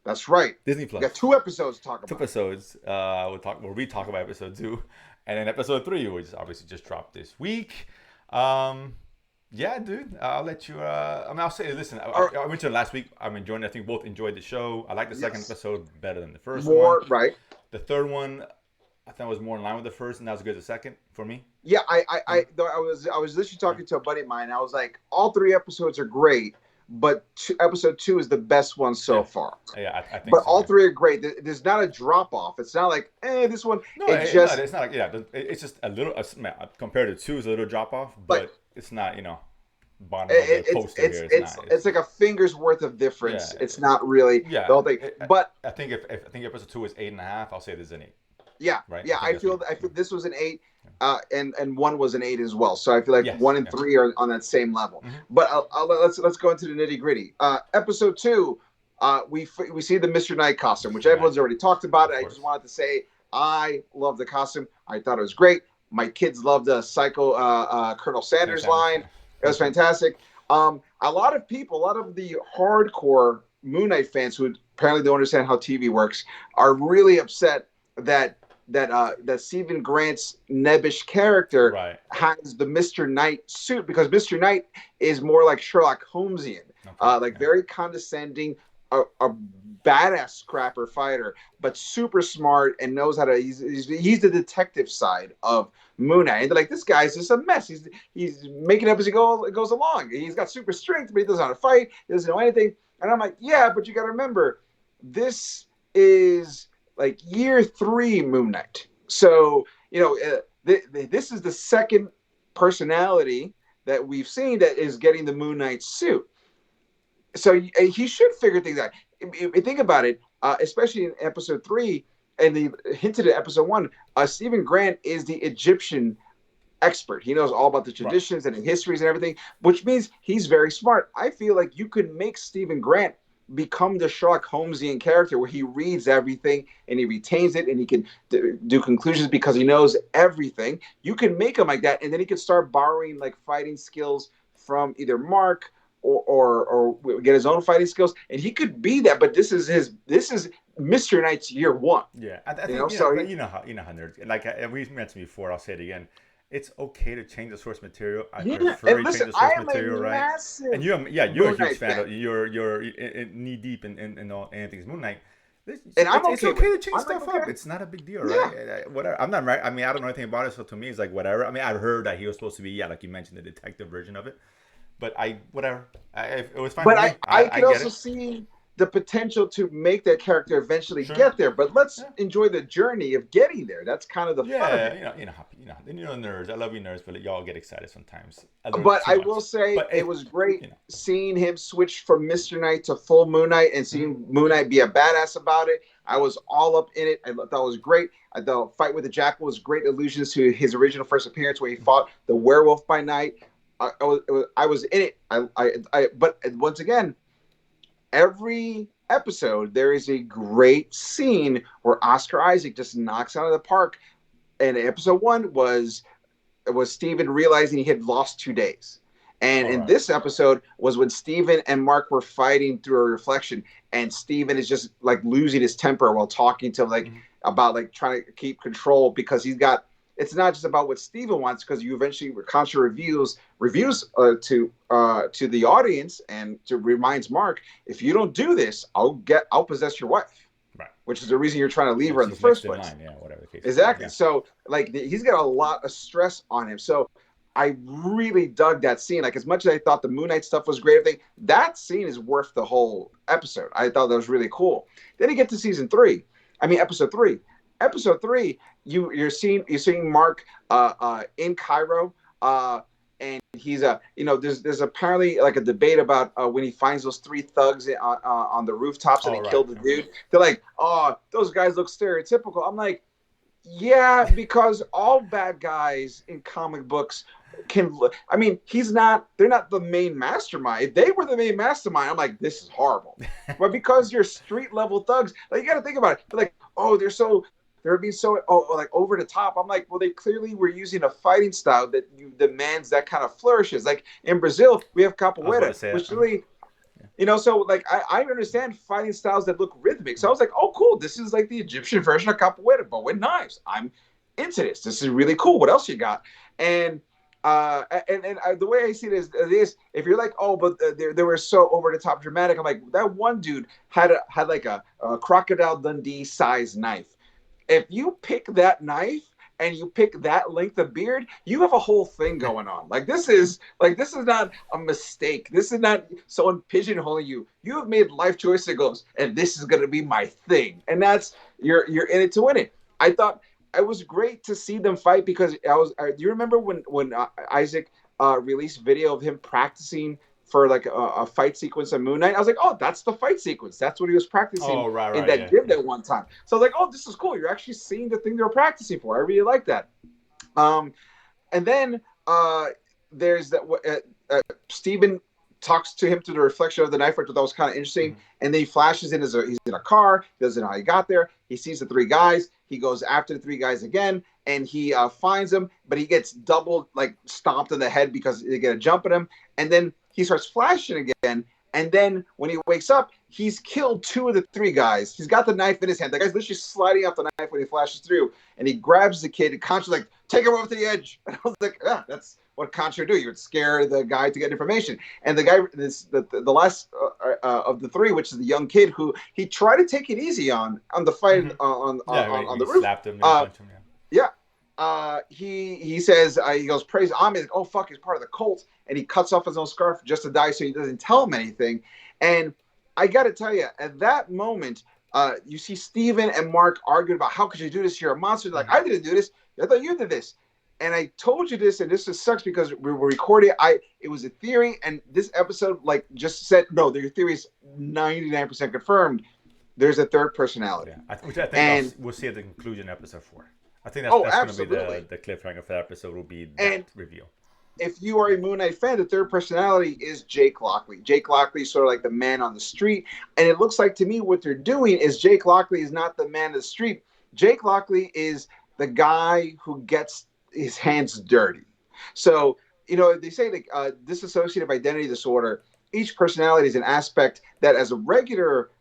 That's right. Disney We Plus. got 2 episodes to talk Two about. episodes. We'll talk about episode 2, and then episode 3, which obviously just dropped this week. Yeah, dude. I'll let you. I'll say. Listen, I mentioned last week. I'm enjoying it. I think both enjoyed the show. I like the second episode better than the first one. Right. The third one, I thought was more in line with the first, and not as good as the second for me. Yeah, I was literally talking to a buddy of mine. And I was like, all 3 episodes are great, but episode 2 is the best one so far. Yeah, I think. But so, all 3 are great. There's not a drop off. It's not like, this one. No, it's not like it's just a little compared to 2 is a little drop off, but it's not bottom of the poster here. It's like a finger's worth of difference. Yeah, it's not really the whole thing. But I think if episode 2 is 8.5, I'll say there's an 8. Yeah, right. Yeah, I feel this was an 8, and 1 was an 8 as well. So I feel like 1 and 3 are on that same level. Mm-hmm. But let's go into the nitty gritty. Episode 2, we see the Mr. Knight costume, which everyone's already talked about. I just wanted to say I love the costume. I thought it was great. My kids loved the Psycho Colonel Sanders line. It was fantastic. A lot of the hardcore Moon Knight fans who apparently don't understand how TV works are really upset that Stephen Grant's nebbish character has the Mr. Knight suit, because Mr. Knight is more like Sherlock Holmesian, very condescending, a badass scrapper fighter, but super smart and knows how to. He's the detective side of Moon Knight. And they're like, this guy's just a mess. He's making up as he goes along. He's got super strength, but he doesn't know how to fight. He doesn't know anything. And I'm like, yeah, but you got to remember, this is like year 3 Moon Knight. So, this is the second personality that we've seen that is getting the Moon Knight suit. So he should figure things out. If you think about it, especially in episode 3, and they hinted at episode 1, Stephen Grant is the Egyptian expert. He knows all about the traditions and the histories and everything, which means he's very smart. I feel like you could make Stephen Grant become the Sherlock Holmesian character where he reads everything and he retains it and he can do conclusions because he knows everything. You can make him like that, and then he can start borrowing like fighting skills from either Mark or get his own fighting skills, and he could be that. But this is Mr. Knight's year 1. Yeah, I think you know how nerds, like we mentioned before. I'll say it again. It's okay to change the source material. I prefer to change the source material, right? And you're a huge fan. You're knee deep in all anything Moon Knight. It's okay to change stuff up. It's not a big deal, right? Yeah. Whatever. I'm not right. I mean, I don't know anything about it, so to me, it's like whatever. I mean, I've heard that he was supposed to be, like you mentioned, the detective version of it. But whatever. It was fine. But I can also see the potential to make that character eventually get there. But let's enjoy the journey of getting there. That's kind of the fun of it. You know, nerds. I love you, nerds, but y'all get excited sometimes. But I will say it was great seeing him switch from Mr. Knight to full Moon Knight and seeing Moon Knight be a badass about it. I was all up in it. I thought it was great. The fight with the Jackal was great allusions to his original first appearance where he fought the werewolf by night. I was in it. But once again, every episode there is a great scene where Oscar Isaac just knocks out of the park. And episode 1 was Steven realizing he had lost 2 days. And in this episode was when Steven and Mark were fighting through a reflection, and Steven is just like losing his temper while talking to him about like trying to keep control, because it's not just about what Steven wants, because you eventually contra reviews to the audience and to reminds Mark, if you don't do this, I'll possess your wife. Right. Which is the reason you're trying to leave her in the first place. Whatever the case. Exactly. Yeah. So like he's got a lot of stress on him. So I really dug that scene. Like, as much as I thought the Moon Knight stuff was great, that scene is worth the whole episode. I thought that was really cool. Then you get to episode 3. Episode 3, you're seeing Mark in Cairo, and he's there's apparently like a debate about when he finds those 3 thugs on the rooftops and they killed the dude. They're like, oh, those guys look stereotypical. I'm like, yeah, because all bad guys in comic books can look. I mean, they're not the main mastermind. If they were the main mastermind, I'm like, this is horrible. But because you're street level thugs, like, you got to think about it. They're like, oh, they're they were being so like over the top. I'm like, well, they clearly were using a fighting style that demands that kind of flourishes. Like in Brazil, we have capoeira, which really, so like I understand fighting styles that look rhythmic. So I was like, oh, cool, this is like the Egyptian version of capoeira, but with knives. I'm into this. This is really cool. What else you got? And the way I see it is if you're like, oh, but they were so over the top dramatic. I'm like, that one dude had like a Crocodile Dundee size knife. If you pick that knife and you pick that length of beard, you have a whole thing going on. Like this is not a mistake. This is not someone pigeonholing you. You have made life choices that goes, and this is going to be my thing. And that's you're in it to win it. I thought it was great to see them fight because do you remember when Isaac released video of him practicing for like a fight sequence on Moon Knight? I was like, oh, that's the fight sequence. That's what he was practicing in that gym that one time. So I was like, oh, this is cool. You're actually seeing the thing they were practicing for. I really like that. And then there's that Steven talks to him through the reflection of the knife, which I thought was kind of interesting. Mm-hmm. And then he flashes in he's in a car. He doesn't know how he got there. He sees the three guys. He goes after the three guys again, and he finds them, but he gets double like stomped in the head because they get a jump at him. And then he starts flashing again. And then when he wakes up, he's killed two of the three guys. He's got the knife in his hand. The guy's literally sliding off the knife when he flashes through, and he grabs the kid and Concha's like, take him over to the edge. And I was like, that's what Concha would do. You would scare the guy to get information. And the guy, the last of the three, which is the young kid who he tried to take it easy on the fight on the roof. Slapped him, punched him, he says, he goes, praise Ami. Like, oh, fuck, he's part of the cult. And he cuts off his own scarf just to die so he doesn't tell him anything. And I got to tell you, at that moment, you see Steven and Mark arguing about how could you do this? You're a monster. They're like, I didn't do this. I thought you did this. And I told you this, and this just sucks because we were recording. It was a theory, and this episode just said, no, your theory is 99% confirmed. There's a third personality. Yeah, which I think we'll see at the conclusion of episode 4. I think that's going to be the cliffhanger for that episode will be that reveal. If you are a Moon Knight fan, the third personality is Jake Lockley. Jake Lockley is sort of like the man on the street. And it looks like to me what they're doing is Jake Lockley is not the man of the street. Jake Lockley is the guy who gets his hands dirty. So, they say that dissociative identity disorder, each personality is an aspect that as a regular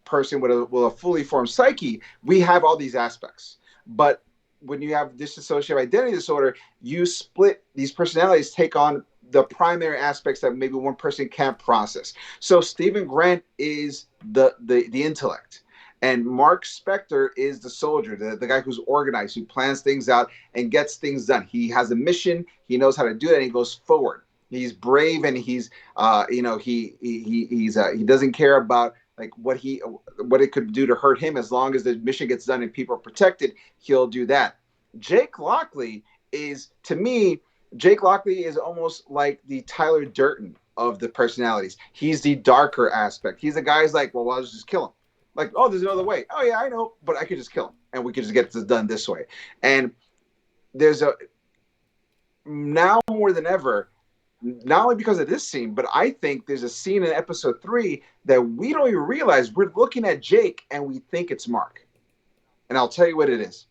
person with a fully formed psyche, we have all these aspects. But when you have dissociative identity disorder, you split these personalities, take on the primary aspects that maybe one person can't process. So Stephen Grant is the intellect. And Mark Spector is the soldier, the guy who's organized, who plans things out and gets things done. He has a mission. He knows how to do it, and he goes forward. He's brave, and he doesn't care about like what it could do to hurt him. As long as the mission gets done and people are protected, he'll do that. Jake Lockley is, to me, almost like the Tyler Durden of the personalities. He's the darker aspect. He's the guy who's like, well, I'll just kill him. Like, oh, there's another way. Oh, yeah, I know, but I could just kill him, and we could just get this done this way. And there's now more than ever, not only because of this scene, but I think there's a scene in episode 3 that we don't even realize. We're looking at Jake, and we think it's Mark. And I'll tell you what it is.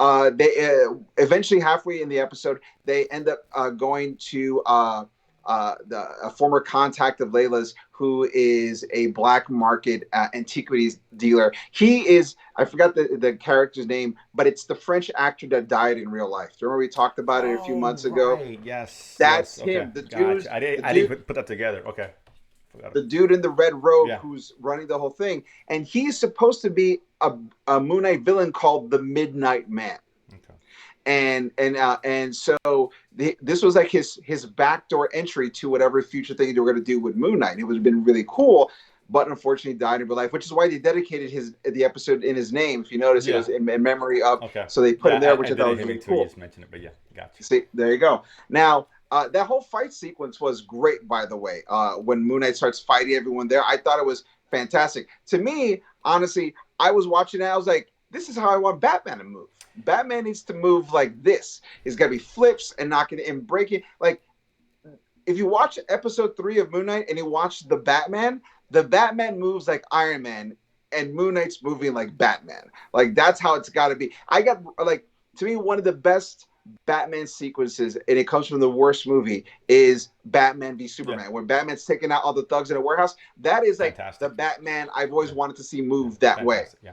They eventually, halfway in the episode, they end up going to a former contact of Layla's, who is a black market antiquities dealer. He is, I forgot the character's name, but it's the French actor that died in real life. Do you remember we talked about it a few months ago? Yes. That's him. Okay. The dude. I didn't put that together. Okay. The dude in the red robe who's running the whole thing. And he's supposed to be a Moon Knight villain called the Midnight Man. And so this was like his backdoor entry to whatever future thing they were going to do with Moon Knight. It would have been really cool, but unfortunately died in real life, which is why they dedicated the episode in his name. If you notice, it was in memory of. Okay. So they put him there, which I thought was really cool. You just mentioned it, but yeah, gotcha. See, there you go. Now that whole fight sequence was great, by the way. When Moon Knight starts fighting everyone there, I thought it was fantastic. To me, honestly, I was watching it. I was like, this is how I want Batman to move. Batman needs to move like this. He's got to be flips and knocking and breaking. Like, if you watch episode 3 of Moon Knight and you watch the Batman moves like Iron Man and Moon Knight's moving like Batman. Like that's how it's got to be. I got like to me one of the best Batman sequences, and it comes from the worst movie, is Batman v Superman. When Batman's taking out all the thugs in a warehouse, that is like the Batman I've always wanted to see move that way. Yeah.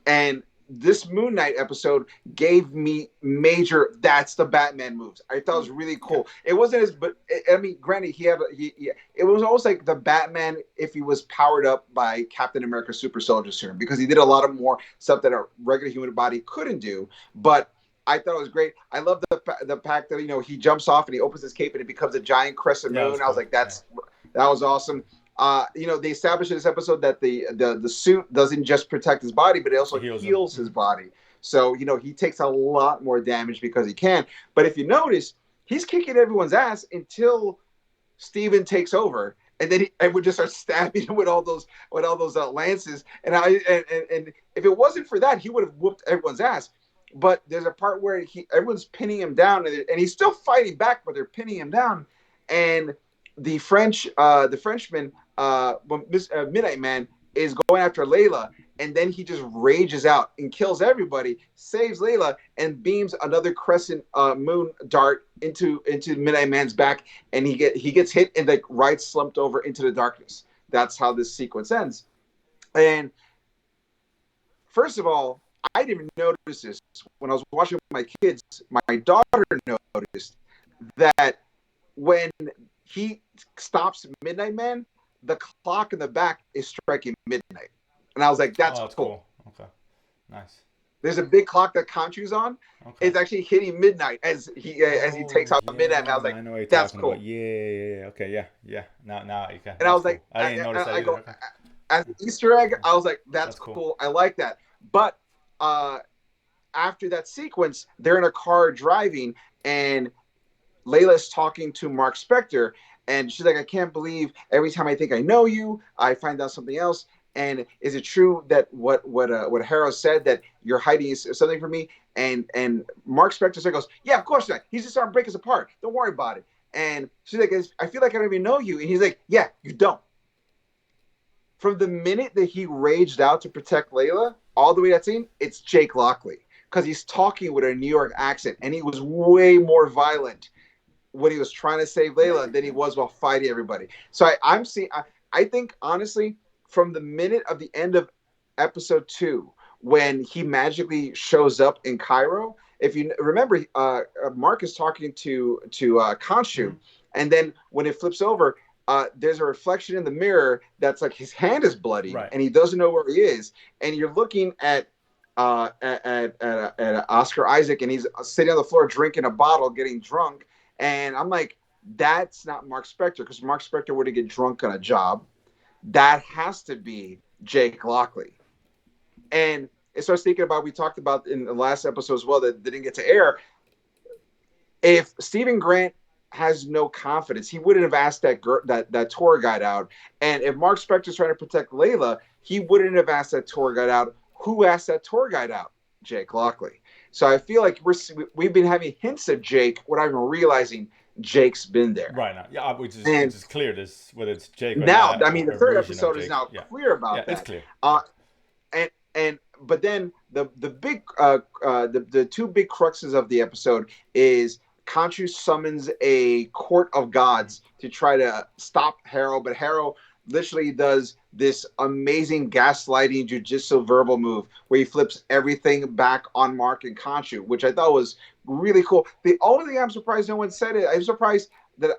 And this Moon Knight episode gave me major. That's the Batman moves. I thought it was really cool. It wasn't as, but I mean, granted, it was almost like the Batman if he was powered up by Captain America Super Soldier Serum, because he did a lot of more stuff that a regular human body couldn't do. But I thought it was great. I love the fact that he jumps off and he opens his cape and it becomes a giant crescent moon. Cool. I was like, that was awesome. They established in this episode that the suit doesn't just protect his body, but it also heals his body. So, he takes a lot more damage because he can. But if you notice, he's kicking everyone's ass until Steven takes over. And then everyone just starts stabbing him with all those lances. And if it wasn't for that, he would have whooped everyone's ass. But there's a part where everyone's pinning him down, and he's still fighting back, but they're pinning him down. And the Frenchman, Midnight Man, is going after Layla, and then he just rages out and kills everybody, saves Layla, and beams another crescent moon dart into Midnight Man's back, and he gets hit and like right slumped over into the darkness. That's how this sequence ends. And first of all, I didn't even notice this when I was watching with my kids. My daughter noticed that when he stops Midnight Man, the clock in the back is striking midnight. And I was like, that's cool. Okay. Nice. There's a big clock that Khonshu's on. Okay. It's actually hitting midnight as he takes out the midnight. And I was like, I know what that's cool. About. Yeah. Okay, yeah. Now you can. And I was like, I didn't notice that either. Okay. As an Easter egg, I was like, that's cool. I like that. But after that sequence, they're in a car driving, and Layla's talking to Mark Spector, and she's like, I can't believe every time I think I know you, I find out something else. And is it true that what Harrow said, that you're hiding something from me? And Mark Spector goes, yeah, of course not. He's just trying to break us apart. Don't worry about it. And she's like, I feel like I don't even know you. And he's like, yeah, you don't. From the minute that he raged out to protect Layla, all the way to that scene, it's Jake Lockley, because he's talking with a New York accent, and he was way more violent when he was trying to save Layla than he was while fighting everybody. So I think honestly, from the minute of the end of episode 2, when he magically shows up in Cairo, if you remember, Mark is talking to Khonshu, and then when it flips over, there's a reflection in the mirror that's like his hand is bloody, right, and he doesn't know where he is, and you're looking at Oscar Isaac, and he's sitting on the floor drinking a bottle, getting drunk, and I'm like, that's not Mark Spector, because Mark Spector wouldn't get drunk on a job. That has to be Jake Lockley. And so I was thinking about, we talked about in the last episode as well that didn't get to air, if Stephen Grant has no confidence, he wouldn't have asked that tour guide out. And if Mark Spector's trying to protect Layla, he wouldn't have asked that tour guide out. Who asked that tour guide out? Jake Lockley. So I feel like we've been having hints of Jake without even realizing Jake's been there. Right now. Yeah, which is clear, whether it's Jake or now, not. I mean, the third episode is now clear about that. It's clear. But then the big the two big cruxes of the episode is Khonshu summons a court of gods to try to stop Harrow, but Harrow literally does this amazing gaslighting jujitsu verbal move where he flips everything back on Mark and Khonshu, which I thought was really cool. The only thing I'm surprised no one said it, I'm surprised that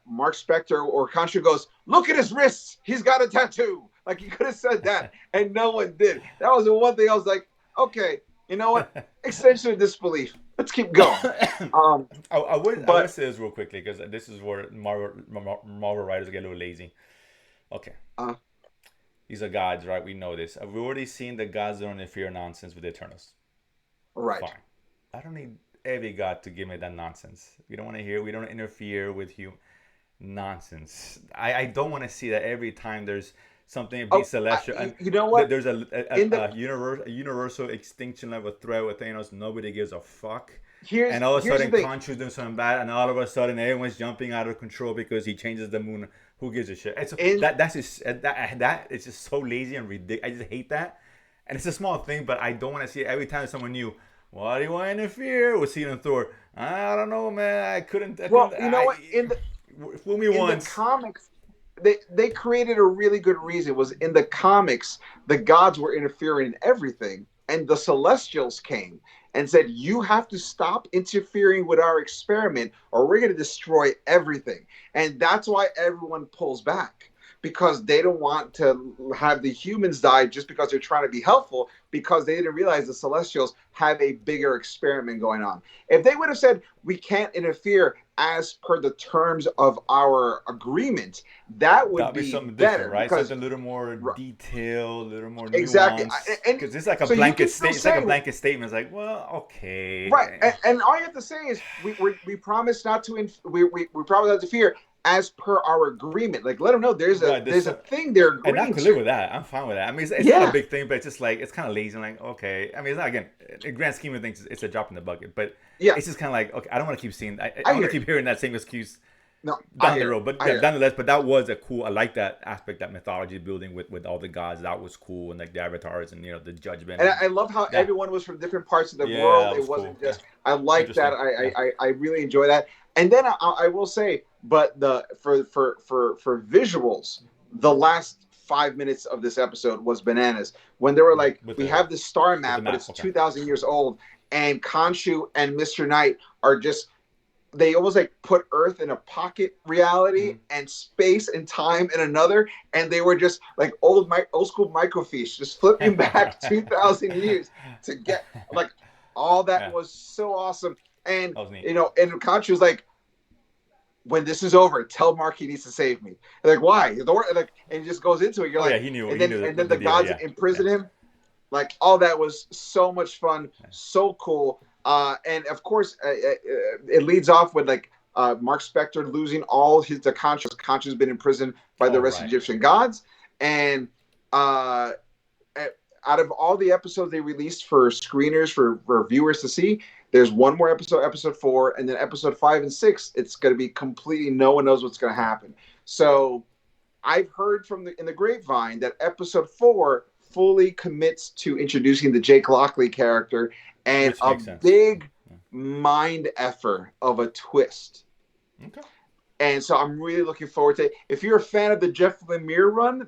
Mark Spector or Khonshu goes, look at his wrists, he's got a tattoo. Like, he could have said that, and no one did. That was the one thing I was like, okay, you know what? Extension of disbelief. Let's keep going. I would say this real quickly, because this is where Marvel writers get a little lazy. Okay. These are gods, right? We know this. We've already seen the gods don't interfere nonsense with the Eternals. Right. Fine. I don't need every god to give me that nonsense. We don't want to hear. We don't interfere with nonsense. I don't want to see that every time there's something be celestial. You know what? There's a universal extinction level threat with Thanos. Nobody gives a fuck. and all of a here's sudden the thing. Khonshu's doing something bad, and all of a sudden everyone's jumping out of control because he changes the moon. Who gives a shit? That's just that it's just so lazy and ridiculous. I just hate that, and it's a small thing, but I don't want to see it every time someone new. Why do you want to interfere? We'll see it in Thor. I don't know, man. I couldn't. Well, you know what? Fool me in once. the comics, they created a really good reason. Was in the comics, the gods were interfering in everything, and the Celestials came and said, "You have to stop interfering with our experiment, or we're going to destroy everything." And that's why everyone pulls back, because they don't want to have the humans die just because they're trying to be helpful, because they didn't realize the Celestials have a bigger experiment going on. If they would have said, we can't interfere as per the terms of our agreement, that would be something better, different, right? because something a little more detailed, a little more exactly, nuanced. Because it's like a so blanket statement. It's like a blanket statement. It's like, well, okay, right? And all you have to say is, we promise not to. We promise not to fear, as per our agreement. Like, let them know there's a thing they're agreeing to. And I could live with that. I'm fine with that. I mean, it's not a big thing, but it's just like, it's kind of lazy. I'm like, okay. I mean, it's not, again, in grand scheme of things, it's a drop in the bucket. But it's just kind of like, okay, I don't want to keep seeing. I want to keep hearing that same excuse down the road. But nonetheless, but that was a cool. I like that aspect, that mythology building with all the gods. That was cool, and like the avatars and the judgment. And I love how everyone was from different parts of the world. It wasn't cool. just. I like that. I really enjoy that. And then I will say, but for visuals, the last 5 minutes of this episode was bananas. When they were like, have this star map, but it's 2,000 years old, and Khonshu and Mr. Knight are just, they almost like put Earth in a pocket reality and space and time in another, and they were just like old school microfiche, just flipping back 2,000 years to get like all that was so awesome. And and Khonshu was like, when this is over, tell Mark he needs to save me. Like, why? Like, and he just goes into it. You're like, he knew. And then the gods imprison him. Like, all that was so much fun, so cool. And of course, it leads off with like Mark Spector losing all the conscience. Khonshu's been imprisoned by the rest of Egyptian gods. And out of all the episodes they released for screeners for viewers to see, there's one more episode 4, and then episode 5 and 6. It's going to be completely, no one knows what's going to happen. So I've heard in the grapevine that episode 4 fully commits to introducing the Jake Lockley character, and a big mind effort of a twist. Okay. And so I'm really looking forward to it. If you're a fan of the Jeff Lemire run,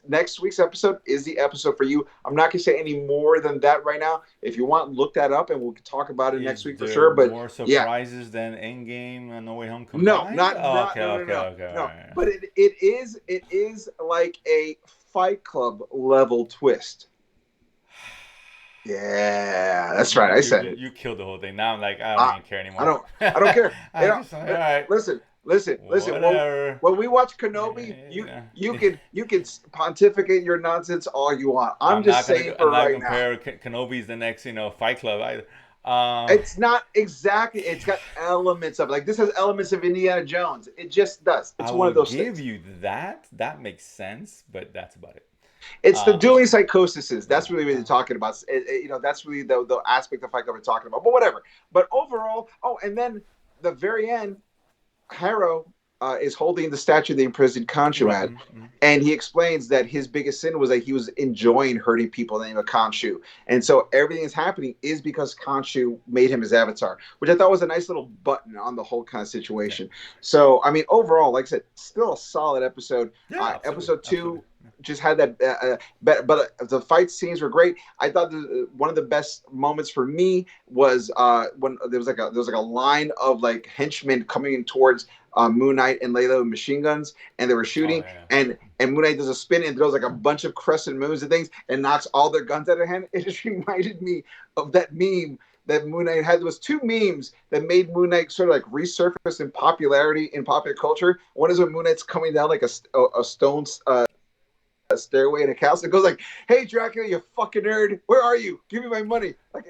next week's episode is the episode for you. I'm not going to say any more than that right now. If you want, look that up, and we'll talk about it next week for sure. But more surprises than Endgame and No Way Home combined? No, no. Right. But it is like a Fight Club level twist. Yeah, that's right. I said it. You killed the whole thing. Now I'm like, I don't even care anymore. I don't care. All right. Listen. When we watch Kenobi, you can pontificate your nonsense all you want. I'm just saying for right now. I'm not compare Kenobi's the next, Fight Club either. It's not exactly. It's got elements of, like, this has elements of Indiana Jones. It just does. It's one of those things. I give you that. That makes sense, but that's about it. It's the dueling psychoses. That's really what they're talking about. That's really the aspect of Fight Club we're talking about. But whatever. But overall, and then the very end, Harrow is holding the statue they imprisoned Khonshu at, and he explains that his biggest sin was that he was enjoying hurting people in the name of Khonshu, and so everything that's happening is because Khonshu made him his avatar, which I thought was a nice little button on the whole kind of situation. Yeah. So, I mean, overall, like I said, still a solid episode. Episode 2 just had that, but the fight scenes were great. I thought one of the best moments for me was when there was like a line of like henchmen coming in towards Moon Knight and Layla with machine guns, and they were shooting, and Moon Knight does a spin and throws like a bunch of crescent moons and things and knocks all their guns out of their hand. It just reminded me of that meme that Moon Knight had. There was 2 memes that made Moon Knight sort of like resurface in popularity in popular culture. One is when Moon Knight's coming down like a stone stairway in a castle. It goes like, "Hey Dracula, you fucking nerd, where are you? Give me my money!" Like,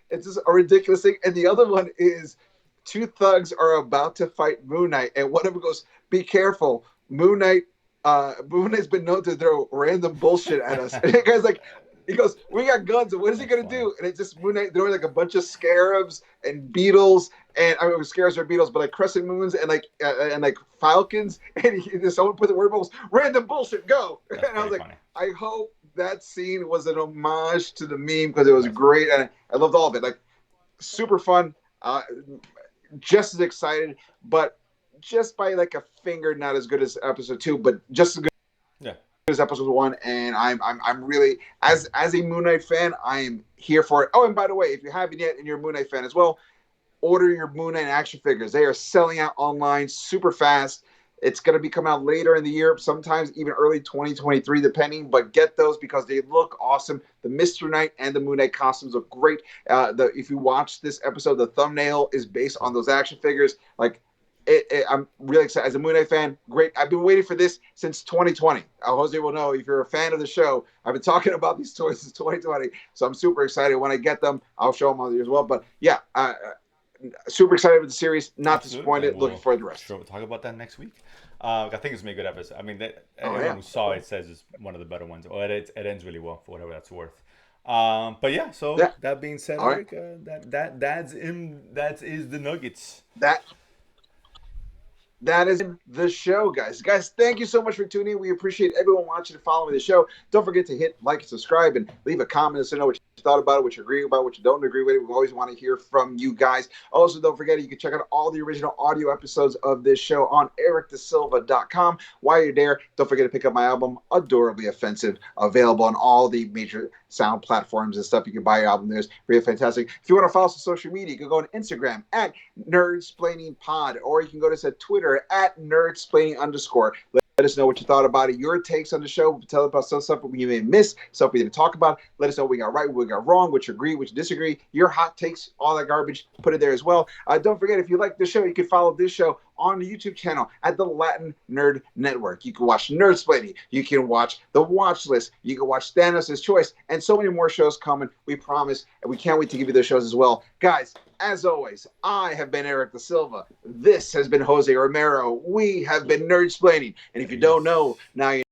it's just a ridiculous thing. And the other one is 2 thugs are about to fight Moon Knight, and one of them goes, "Be careful, Moon Knight's been known to throw random bullshit at us." And the guy's like, He goes, we got guns. And what is he going to do? And it's just Moon Knight throwing like a bunch of scarabs and beetles. And I mean, scarabs or beetles, but like crescent moons and like falcons. And someone put the word bubbles, random bullshit, go. That's and I was like, funny. I hope that scene was an homage to the meme because it was great. And I loved all of it. Like, super fun. Just as excited, but just by like a finger, not as good as episode 2, but just as good as episode 1. And I'm really, as a Moon Knight fan, I am here for it. Oh, and by the way, if you haven't yet and you're a Moon Knight fan as well, order your Moon Knight action figures. They are selling out online super fast. It's going to be coming out later in the year, sometimes even early 2023, depending. But get those because they look awesome. The Mr. Knight and the Moon Knight costumes look great. If you watch this episode, the thumbnail is based on those action figures. Like, I'm really excited. As a Moon Knight fan, great. I've been waiting for this since 2020. Jose will know if you're a fan of the show. I've been talking about these toys since 2020. So I'm super excited. When I get them, I'll show them on there as well. But yeah, super excited with the series. Not disappointed. Looking for the rest. Sure, we'll talk about that next week. I think it's gonna be a good episode. I mean, everyone who saw it says it's one of the better ones. Well, it ends really well for whatever that's worth. But yeah. So that being said, Eric, that is the Nuggets. That is the show, guys. Guys, thank you so much for tuning in. We appreciate everyone watching and following the show. Don't forget to hit like and subscribe and leave a comment so know what you thought about it, what you agree about, what you don't agree with it. We always want to hear from you guys. Also, don't forget you can check out all the original audio episodes of this show on ericdasilva.com. While you're there, don't forget to pick up my album, Adorably Offensive, available on all the major sound platforms and stuff. You can buy your album there. It's really fantastic. If you want to follow us on social media, you can go on Instagram at NerdsplainingPod, or you can go to us at Twitter at Nerdsplaining_. Let us know what you thought about it, your takes on the show. Tell us about some stuff you may miss, stuff we didn't talk about. Let us know what we got right, what we got wrong, what you agree, what you disagree, your hot takes, all that garbage. Put it there as well. Don't forget, if you like the show, you can follow this show on the YouTube channel at the Latin Nerd Network. You can watch Nerdsplaining. You can watch The Watch List. You can watch Thanos' Choice, and so many more shows coming. We promise, and we can't wait to give you those shows as well. Guys, as always, I have been Eric Da Silva. This has been Jose Romero. We have been Nerdsplaining. And if you don't know, now you